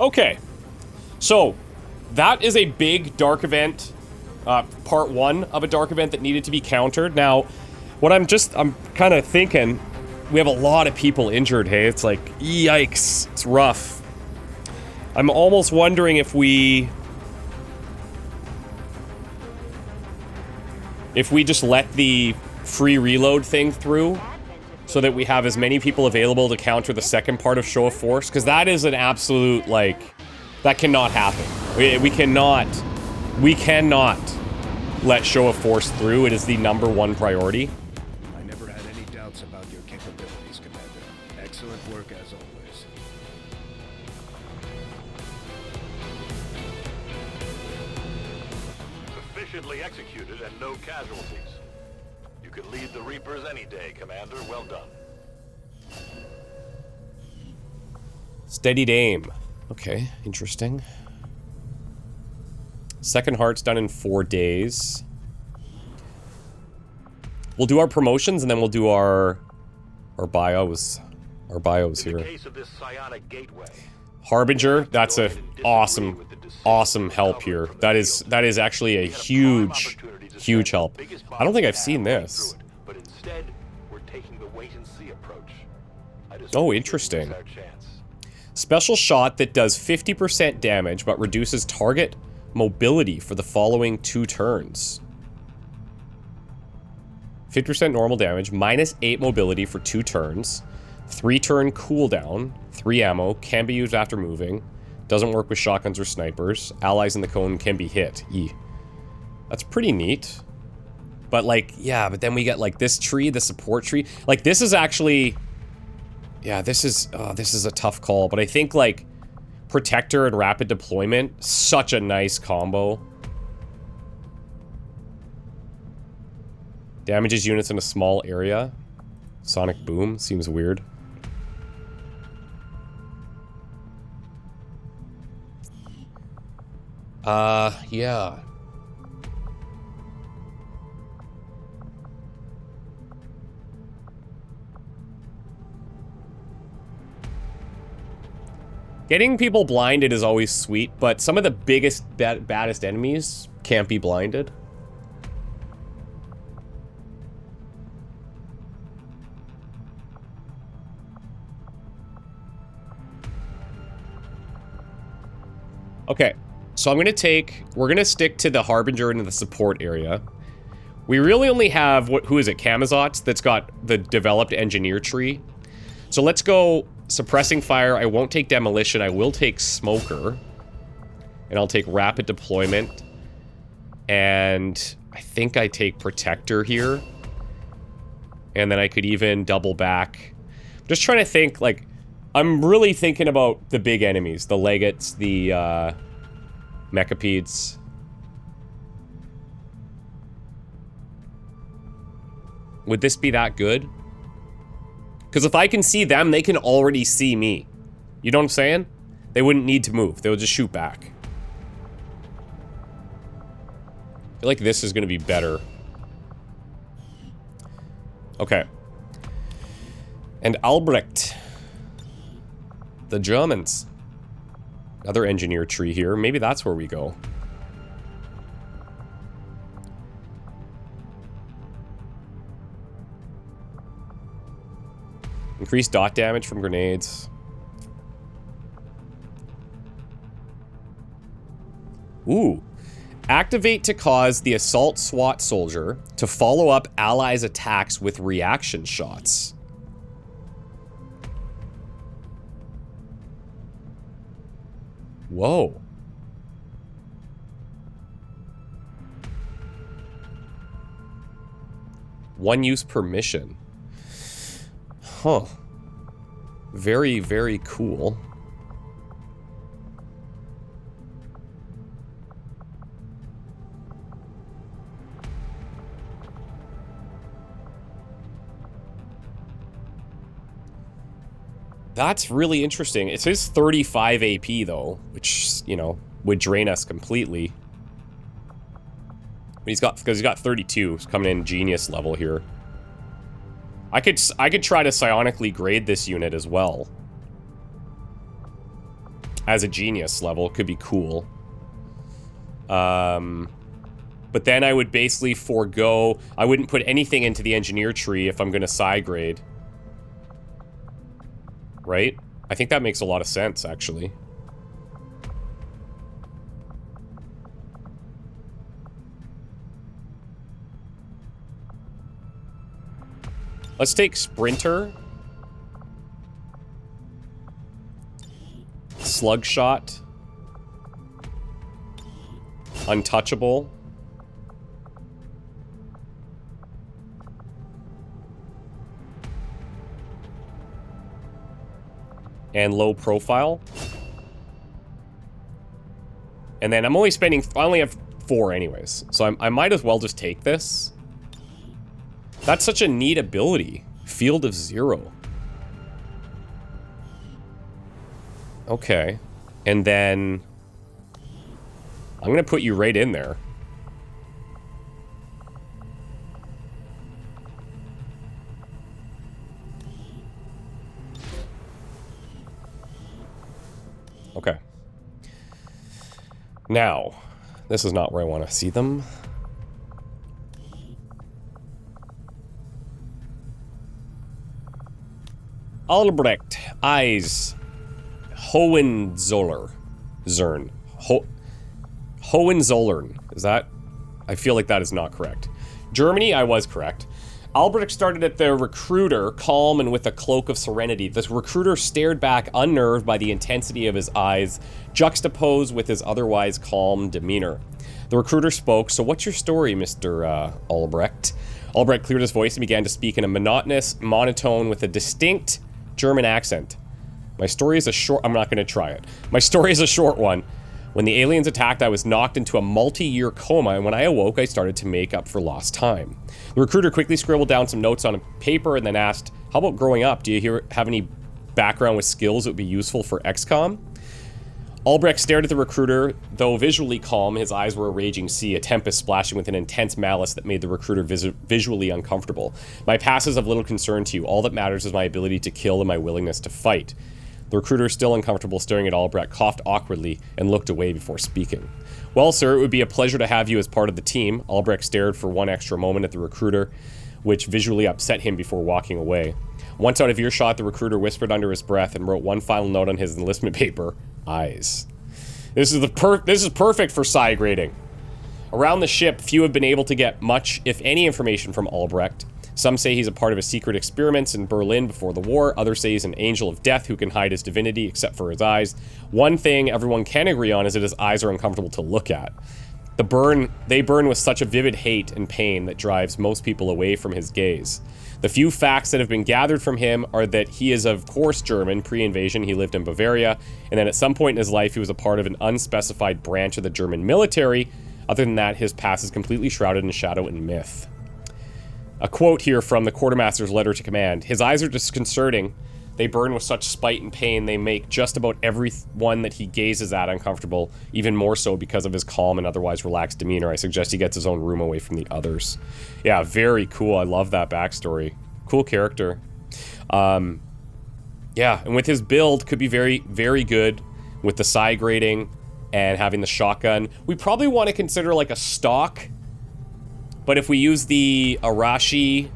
Okay, so that is a big dark event, part 1 of a dark event that needed to be countered. Now, what I'm kind of thinking, we have a lot of people injured, hey? It's like, yikes, it's rough. I'm almost wondering if we just let the free reload thing through, so that we have as many people available to counter the second part of Show of Force, because that is an absolute, like, that cannot happen. We cannot let Show of Force through. It is the #1 priority. I never had any doubts about your capabilities, Commander. Excellent work as always. Efficiently executed and no casualties. You could lead the Reapers any day, Commander. Well done. Steadied aim. Okay, interesting. Second Heart's done in 4 days. We'll do our promotions and then we'll do our bios. Our bios here. In the case of this psionic gateway, Harbinger, that's a awesome help here. That is actually a huge help. I don't think I've seen this. but instead, we're taking the wait and see approach. Oh, interesting. Special shot that does 50% damage but reduces target mobility for the following 2 turns. 50% normal damage, -8 mobility for 2 turns, 3-turn cooldown, 3 ammo, can be used after moving, doesn't work with shotguns or snipers, allies in the cone can be hit. That's pretty neat. But like, yeah, but then we get like this tree, the support tree. Like this is actually, yeah, this is a tough call, but I think like Protector and Rapid Deployment, such a nice combo. Damages units in a small area. Sonic Boom seems weird. Yeah. Getting people blinded is always sweet, but some of the biggest, baddest enemies can't be blinded. Okay, so we're gonna stick to the Harbinger and the support area. We really only have, who is it, Camazotz, that's got the developed engineer tree. So let's go suppressing fire. I won't take demolition. I will take smoker. And I'll take rapid deployment. And I think I take protector here. And then I could even double back. I'm just trying to think, like, I'm really thinking about the big enemies. The Legates, the Mechapedes. Would this be that good? Because if I can see them, they can already see me. You know what I'm saying? They wouldn't need to move. They would just shoot back. I feel like this is going to be better. Okay. And Albrecht. The Germans. Another engineer tree here. Maybe that's where we go. Increased dot damage from grenades. Ooh. Activate to cause the assault SWAT soldier to follow up allies' attacks with reaction shots. Whoa. One use per mission. Huh. Very, very cool. That's really interesting. It says 35 AP though, which, you know, would drain us completely. But because he's got 32, he's coming in genius level here. I could try to psionically grade this unit as well. As a genius level, could be cool. But then I would basically forego, I wouldn't put anything into the engineer tree if I'm gonna psi grade. Right? I think that makes a lot of sense, actually. Let's take Sprinter. Slug Shot. Untouchable. And low profile. And then I'm only spending... I only have 4 anyways. So I might as well just take this. That's such a neat ability. Field of Zero. Okay. And then... I'm gonna put you right in there. Okay. Now, this is not where I want to see them. Albrecht, Eyes, Hohenzollern, Hohenzollern. Is that? I feel like that is not correct. Germany, I was correct. Albrecht started at the recruiter, calm and with a cloak of serenity. The recruiter stared back, unnerved by the intensity of his eyes, juxtaposed with his otherwise calm demeanor. The recruiter spoke, "So what's your story, Mr. Albrecht?" Albrecht cleared his voice and began to speak in a monotonous monotone with a distinct German accent. My story is a short... I'm not going to try it. My story is a short one. When the aliens attacked, I was knocked into a multi-year coma, and when I awoke, I started to make up for lost time. The recruiter quickly scribbled down some notes on a paper and then asked, "How about growing up? Do you have any background with skills that would be useful for Xcom?" Albrecht stared at the recruiter. Though visually calm, his eyes were a raging sea, a tempest splashing with an intense malice that made the recruiter visually uncomfortable. "My past is of little concern to you. All that matters is my ability to kill and my willingness to fight." The recruiter, still uncomfortable, staring at Albrecht, coughed awkwardly and looked away before speaking. "Well, sir, it would be a pleasure to have you as part of the team." Albrecht stared for one extra moment at the recruiter, which visually upset him before walking away. Once out of earshot, the recruiter whispered under his breath and wrote one final note on his enlistment paper: "Eyes." This is perfect for psi grading. Around the ship, few have been able to get much, if any, information from Albrecht. Some say he's a part of a secret experiments in Berlin before the war. Others say he's an angel of death who can hide his divinity except for his eyes. One thing everyone can agree on is that his eyes are uncomfortable to look at. They burn with such a vivid hate and pain that drives most people away from his gaze. The few facts that have been gathered from him are that he is of course German. Pre-invasion he lived in Bavaria, and then at some point in his life he was a part of an unspecified branch of the German military. Other than that, his past is completely shrouded in shadow and myth. A quote here from the quartermaster's letter to command. His eyes are disconcerting. They burn with such spite and pain, they make just about everyone that he gazes at uncomfortable, even more so because of his calm and otherwise relaxed demeanor. I suggest he gets his own room away from the others. Yeah, very cool. I love that backstory. Cool character. Yeah, and with his build, could be very, very good with the psi grading and having the shotgun. We probably want to consider like a stock, but if we use the Arashi,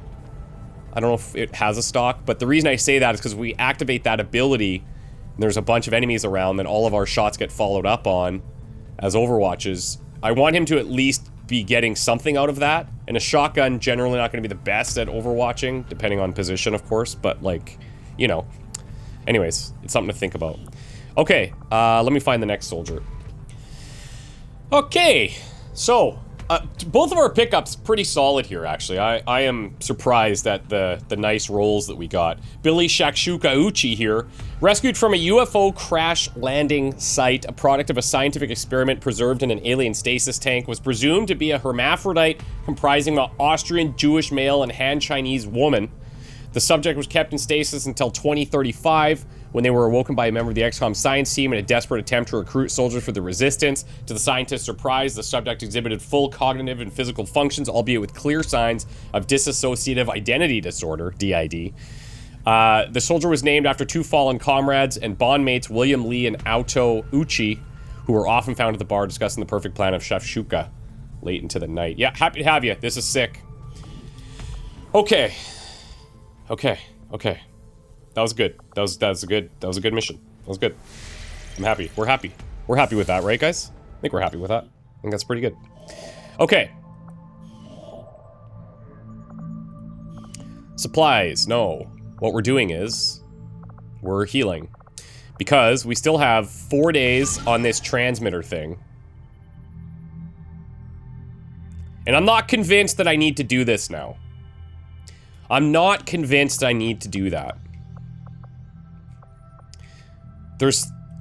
I don't know if it has a stock, but the reason I say that is because we activate that ability and there's a bunch of enemies around, then all of our shots get followed up on as overwatches. I want him to at least be getting something out of that, and a shotgun generally not going to be the best at overwatching, depending on position, of course, but like, you know. Anyways, it's something to think about. Okay, let me find the next soldier. Okay, so both of our pickups pretty solid here, actually. I am surprised at the nice rolls that we got. Billy Shakshuka Uchi here, rescued from a UFO crash landing site, a product of a scientific experiment preserved in an alien stasis tank, was presumed to be a hermaphrodite comprising an Austrian Jewish male and Han Chinese woman. The subject was kept in stasis until 2035, when they were awoken by a member of the Xcom science team in a desperate attempt to recruit soldiers for the resistance. To the scientists' surprise, the subject exhibited full cognitive and physical functions, albeit with clear signs of dissociative identity disorder, DID. The soldier was named after two fallen comrades and bondmates William Lee and Auto Uchi, who were often found at the bar discussing the perfect plan of Chef Shuka late into the night. Yeah, happy to have you. This is sick. Okay. That was good. That was a good mission. That was good. I'm happy. We're happy. We're happy with that, right, guys? I think we're happy with that. I think that's pretty good. Okay. Supplies. No. What we're doing is we're healing. Because we still have 4 days on this transmitter thing. And I'm not convinced that I need to do this now. I'm not convinced I need to do that.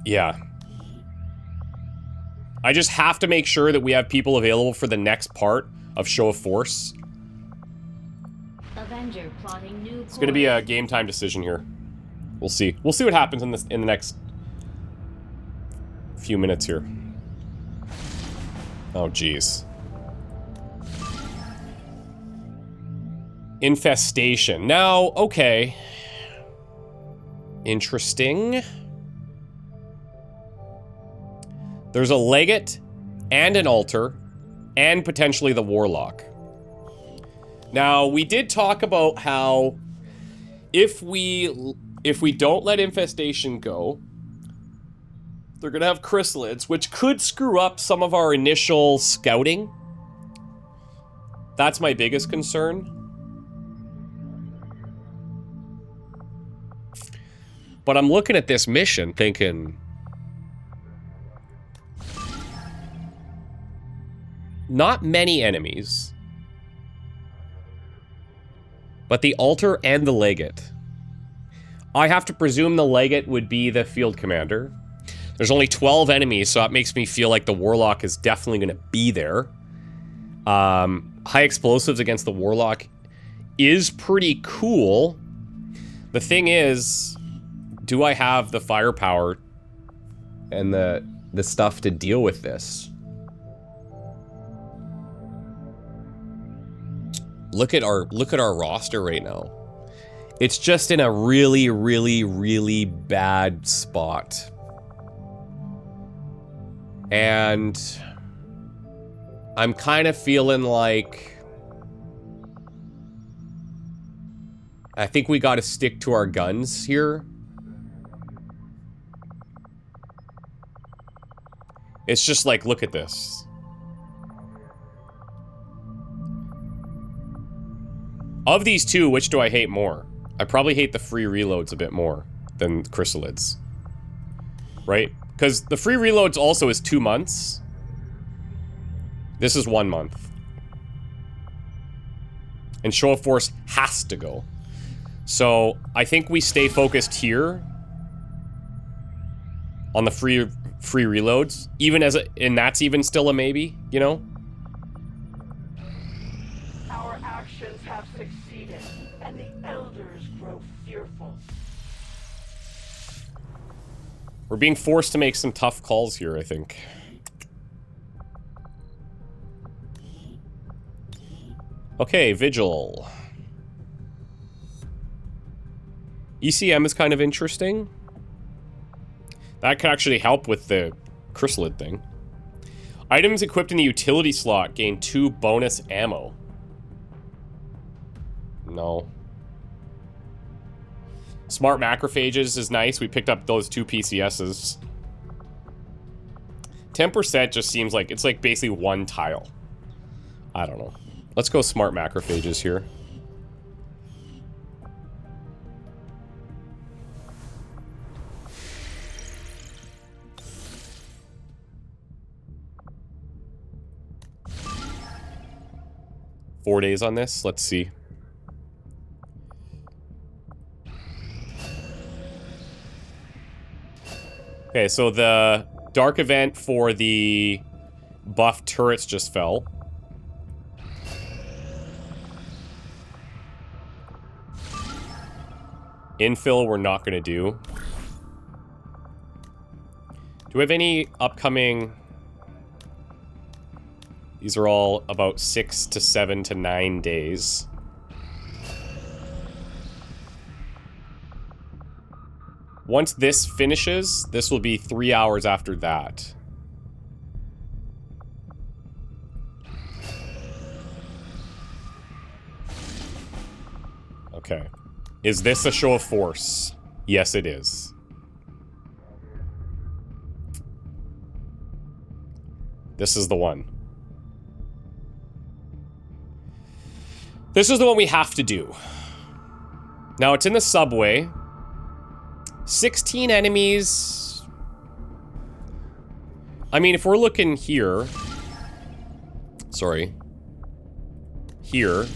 Yeah. I just have to make sure that we have people available for the next part of Show of Force. Avenger plotting new It's gonna be a game time decision here. We'll see. We'll see what happens in the next few minutes here. Oh, jeez. Infestation. Now, okay. Interesting. There's a Legate and an Altar and potentially the Warlock. Now, we did talk about how if we don't let Infestation go, they're gonna have chrysalids, which could screw up some of our initial scouting. That's my biggest concern. But I'm looking at this mission thinking, not many enemies, but the Altar and the Legate. I have to presume the Legate would be the field commander. There's only 12 enemies, so that makes me feel like the Warlock is definitely going to be there. High explosives against the Warlock is pretty cool. The thing is, do I have the firepower and the stuff to deal with this? Look at our roster right now. It's just in a really, really, really bad spot. And I'm kind of feeling like I think we got to stick to our guns here. It's just like, look at this. Of these two, which do I hate more? I probably hate the free reloads a bit more than chrysalids. Right? Because the free reloads also is 2 months. This is 1 month. And Show of Force has to go. So, I think we stay focused here on the free reloads, even as a, and that's even still a maybe, you know? Our actions have succeeded, and the elders grow fearful. We're being forced to make some tough calls here, I think. Okay, Vigil. ECM is kind of interesting. That could actually help with the chrysalid thing. Items equipped in the utility slot gain 2 bonus ammo. No. Smart macrophages is nice. We picked up those 2 PCSs. 10% just seems like it's like basically 1 tile. I don't know. Let's go smart macrophages here. Four days on this. Let's see. Okay, so the dark event for the buff turrets just fell. Infill we're not gonna do. Do we have any upcoming... These are all about 6 to 7 to 9 days. Once this finishes, this will be 3 hours after that. Okay. Is this a show of force? Yes, it is. This is the one. This is the one we have to do. Now, it's in the subway. 16 enemies. I mean, if we're looking here... Sorry. Here.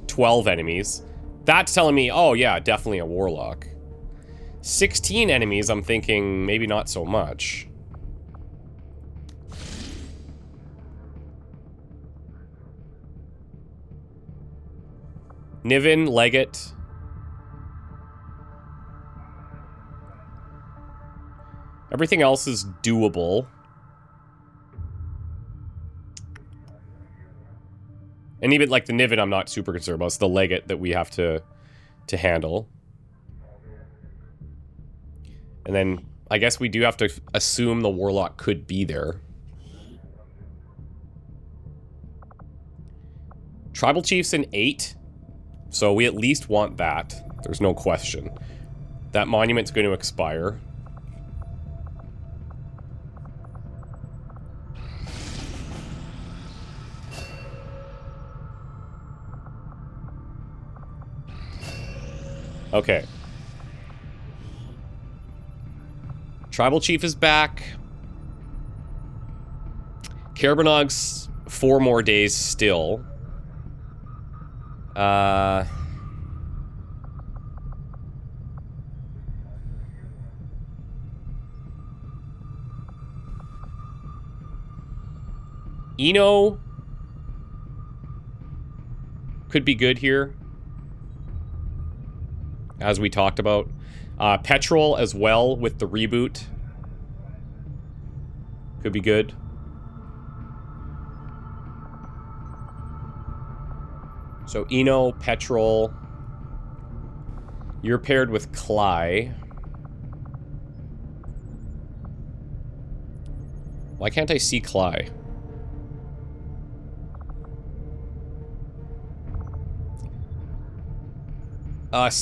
12 enemies. That's telling me, oh yeah, definitely a warlock. 16 enemies, I'm thinking maybe not so much. Niven, Leggett. Everything else is doable. And even like the Niven I'm not super concerned about. It's the Leggett that we have to handle. And then I guess we do have to assume the Warlock could be there. Tribal Chief's in 8. So we at least want that. There's no question. That monument's going to expire. Okay. Tribal Chief is back. Karabanog's 4 more days still. Eno could be good here, as we talked about. Petrol as well with the reboot could be good. So Eno, Petrol. You're paired with Cly. Why can't I see Cly?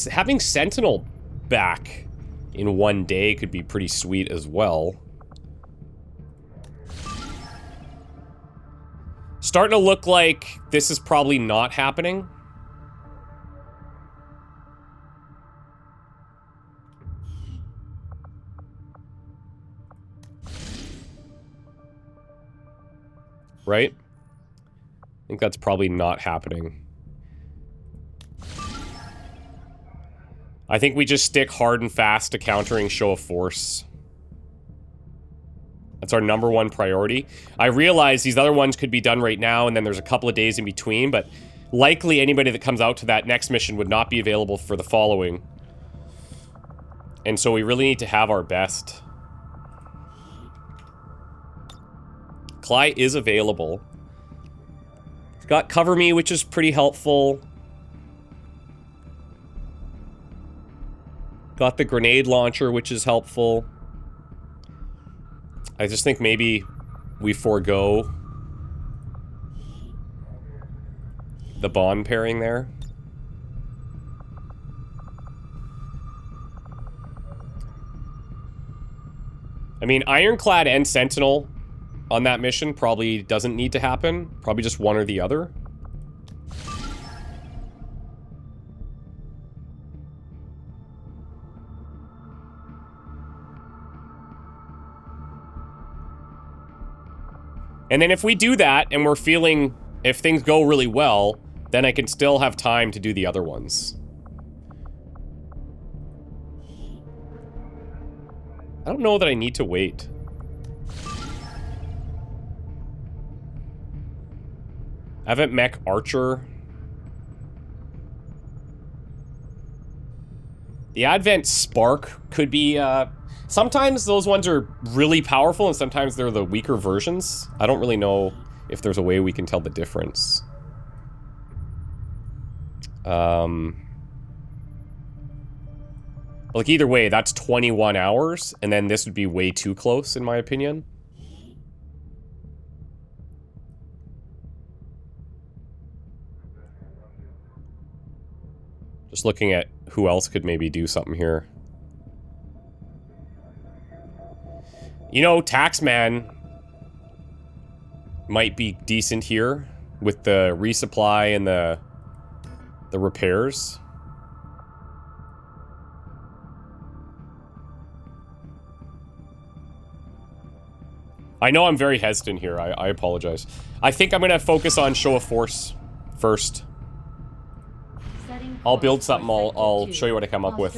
Having Sentinel back in 1 day could be pretty sweet as well. Starting to look like this is probably not happening. right? I think that's probably not happening. I think we just stick hard and fast to countering Show of Force. That's our #1 priority. I realize these other ones could be done right now, and then there's a couple of days in between, but likely anybody that comes out to that next mission would not be available for the following. And so we really need to have our best. Cly is available. He's got Cover Me, which is pretty helpful. Got the grenade launcher, which is helpful. I just think maybe we forego the bond pairing there. I mean, Ironclad and Sentinel on that mission probably doesn't need to happen. Probably just one or the other. And then if we do that and we're feeling, if things go really well, then I can still have time to do the other ones. I don't know that I need to wait. Advent Mech Archer. The Advent Spark could be, sometimes those ones are really powerful and sometimes they're the weaker versions. I don't really know if there's a way we can tell the difference. Like either way, that's 21 hours, and then this would be way too close in my opinion. Just looking at who else could maybe do something here. You know, Taxman might be decent here with the resupply and the repairs. I know I'm very hesitant here. I apologize. I think I'm going to focus on Show of Force first. I'll build something. I'll show you what I come up with.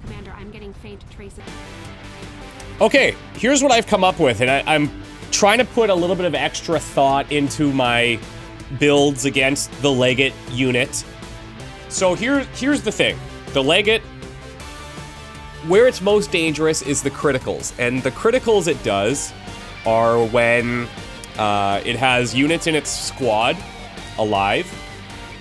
Commander, I'm getting faint traces. Okay, here's what I've come up with, and I'm trying to put a little bit of extra thought into my builds against the Legate unit. So here's the thing. The Legate, where it's most dangerous is the criticals, and the criticals it does are when it has units in its squad alive,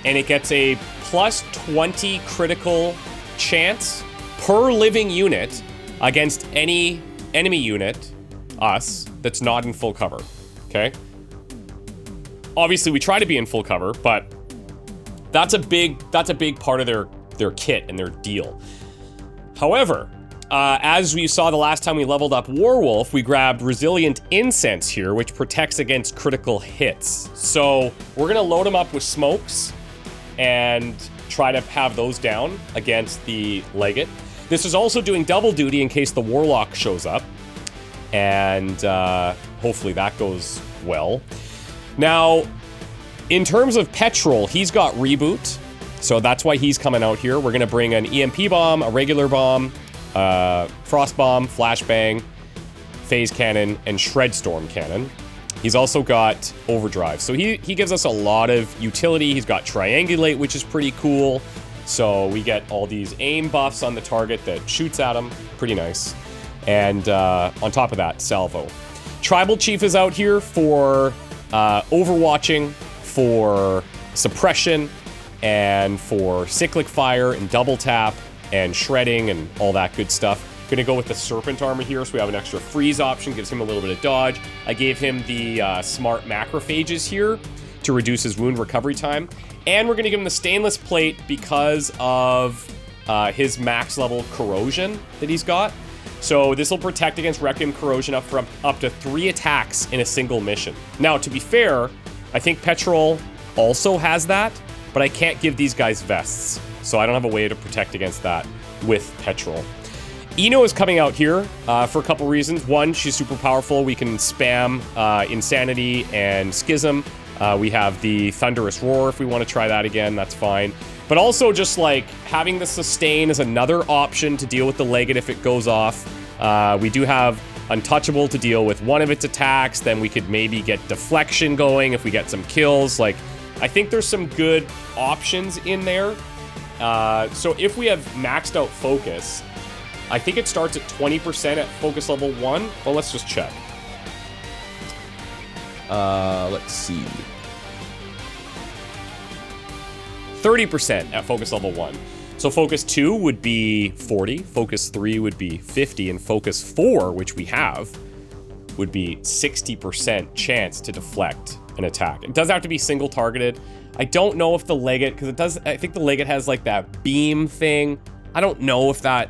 and it gets a +20 critical chance per living unit against any enemy unit, us, that's not in full cover, okay? Obviously, we try to be in full cover, but that's a big part of their kit and their deal. However, as we saw the last time we leveled up Warwolf, we grabbed Resilient Incense here, which protects against critical hits. So we're gonna load them up with smokes and try to have those down against the Legate. This is also doing double duty in case the Warlock shows up, and hopefully that goes well. Now, in terms of Petrol, he's got Reboot, so that's why he's coming out here. We're gonna bring an EMP bomb, a regular bomb, Frost Bomb, Flashbang, Phase Cannon, and Shredstorm Cannon. He's also got Overdrive, so he gives us a lot of utility. He's got Triangulate, which is pretty cool. So we get all these aim buffs on the target that shoots at him. Pretty nice. And on top of that, Salvo. Tribal Chief is out here for Overwatching, for Suppression, and for Cyclic Fire and Double Tap and Shredding and all that good stuff. Gonna go with the Serpent Armor here, so we have an extra freeze option, gives him a little bit of dodge. I gave him the Smart Macrophages here to reduce his wound recovery time. And we're gonna give him the Stainless Plate because of his max level corrosion that he's got. So this will protect against Requiem Corrosion up to 3 attacks in a single mission. Now, to be fair, I think Petrol also has that, but I can't give these guys vests. So I don't have a way to protect against that with Petrol. Eno is coming out here for a couple reasons. One, she's super powerful. We can spam Insanity and Schism. We have the Thunderous Roar if we want to try that again, that's fine. But also just like having the Sustain is another option to deal with the Legate if it goes off. We do have Untouchable to deal with one of its attacks. Then we could maybe get Deflection going if we get some kills. Like, I think there's some good options in there. So if we have maxed out Focus, I think it starts at 20% at Focus level 1. Well, let's just check. Let's see. 30% at Focus level 1. So Focus 2 would be 40, Focus 3 would be 50, and Focus 4, which we have, would be 60% chance to deflect an attack. It does have to be single targeted. I don't know if the Legate, because it does, I think the Legate has like that beam thing. I don't know if that,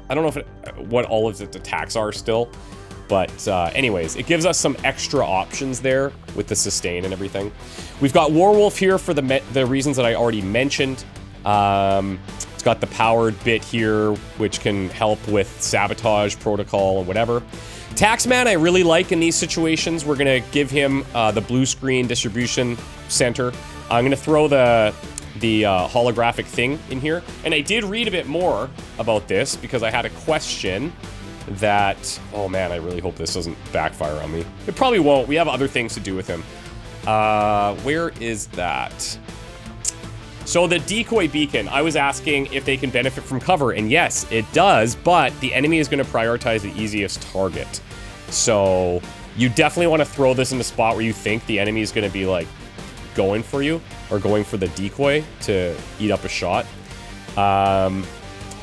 I don't know if it, what all of its attacks are still. But anyways, it gives us some extra options there with the sustain and everything. We've got Warwolf here for the reasons that I already mentioned. It's got the powered bit here, which can help with sabotage protocol and whatever. Taxman I really like in these situations. We're going to give him the blue screen distribution center. I'm going to throw the holographic thing in here. And I did read a bit more about this because I had a question that, oh man, I really hope this doesn't backfire on me. It probably won't. We have other things to do with him. Where is that? So the decoy beacon, I was asking if they can benefit from cover, and yes, it does, but the enemy is going to prioritize the easiest target. So you definitely want to throw this in a spot where you think the enemy is going to be like going for you or going for the decoy to eat up a shot.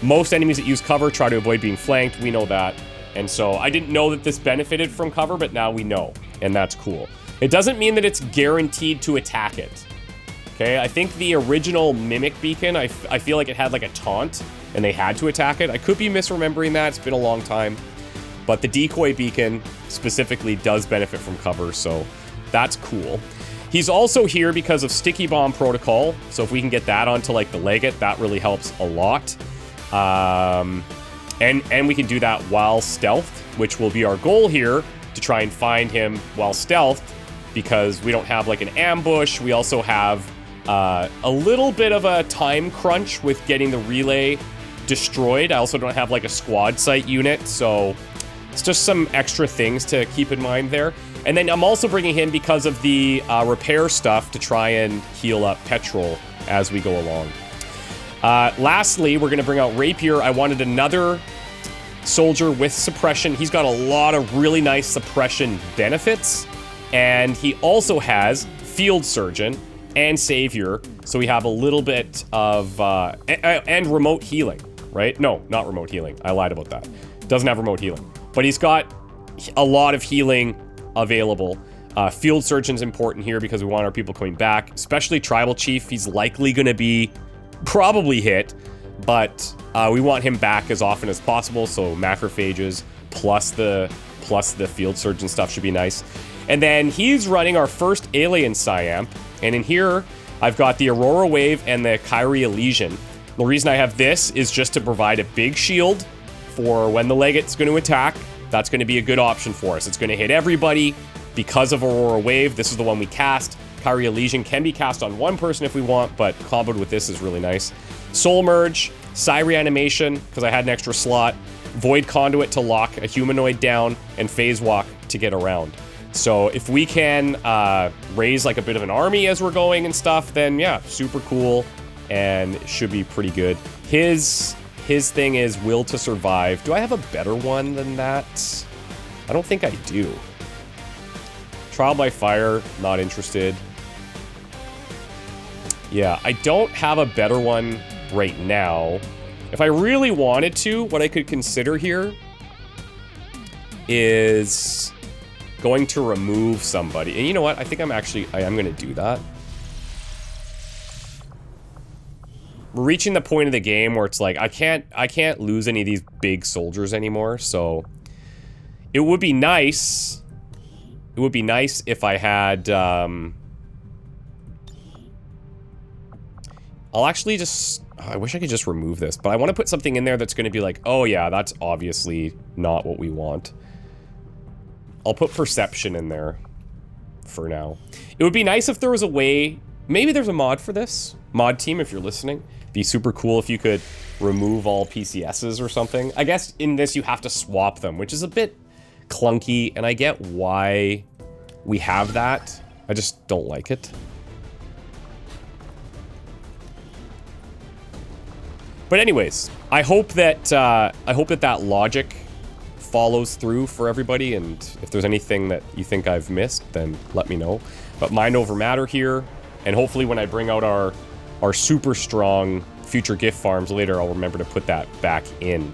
Most enemies that use cover try to avoid being flanked. We know that. And so I didn't know that this benefited from cover, but now we know. And that's cool. It doesn't mean that it's guaranteed to attack it. Okay, I think the original Mimic Beacon, I feel like it had like a taunt and they had to attack it. I could be misremembering that. It's been a long time. But the Decoy Beacon specifically does benefit from cover, so that's cool. He's also here because of Sticky Bomb Protocol. So if we can get that onto like the Legate, that really helps a lot. And we can do that while stealthed, which will be our goal here, to try and find him while stealthed, because we don't have like an ambush. We also have a little bit of a time crunch with getting the relay destroyed. I also don't have like a squad site unit, so it's just some extra things to keep in mind there. And then I'm also bringing him because of the repair stuff to try and heal up Petrol as we go along. Lastly, we're going to bring out Rapier. I wanted another soldier with suppression. He's got a lot of really nice suppression benefits. And he also has Field Surgeon and Savior. So we have a little bit of... and remote healing, right? No, not remote healing. I lied about that. Doesn't have remote healing. But he's got a lot of healing available. Field Surgeon's important here because we want our people coming back. Especially Tribal Chief. He's likely going to be... probably hit, but we want him back as often as possible, so macrophages plus the Field Surgeon stuff should be nice. And then he's running our first Alien Psyamp, and in here I've got the Aurora Wave and the Kyrie Legion. The reason I have this is just to provide a big shield for when the Legate's going to attack. That's going to be a good option for us. It's going to hit everybody because of Aurora Wave. This is the one we cast. Kyrie Legion can be cast on one person if we want, but comboed with this is really nice. Soul Merge, Psy Reanimation, because I had an extra slot, Void Conduit to lock a humanoid down, and Phase Walk to get around. So if we can raise like a bit of an army as we're going and stuff, then yeah, super cool, and it should be pretty good. His thing is Will to Survive. Do I have a better one than that? I don't think I do. Trial by Fire, not interested. Yeah, I don't have a better one right now. If I really wanted to, what I could consider here is going to remove somebody. And you know what? I think I am going to do that. We're reaching the point of the game where it's like, I can't lose any of these big soldiers anymore, so it would be nice. It would be nice if I had, I'll actually just... I wish I could just remove this, but I want to put something in there that's going to be like, oh yeah, that's obviously not what we want. I'll put perception in there for now. It would be nice if there was a way, maybe there's a mod for this. Mod team, if you're listening. It'd be super cool if you could remove all PCSs or something. I guess in this you have to swap them, which is a bit clunky, and I get why we have that. I just don't like it. But anyways, I hope that that logic follows through for everybody, and if there's anything that you think I've missed, then let me know. But mind over matter here, and hopefully when I bring out our super strong future gift farms later, I'll remember to put that back in.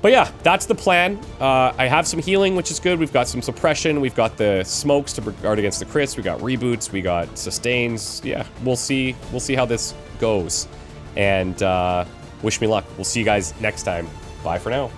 But yeah, that's the plan. I have some healing, which is good. We've got some suppression. We've got the smokes to guard against the crits. We got reboots. We got sustains. Yeah, we'll see. We'll see how this goes. And wish me luck. We'll see you guys next time. Bye for now.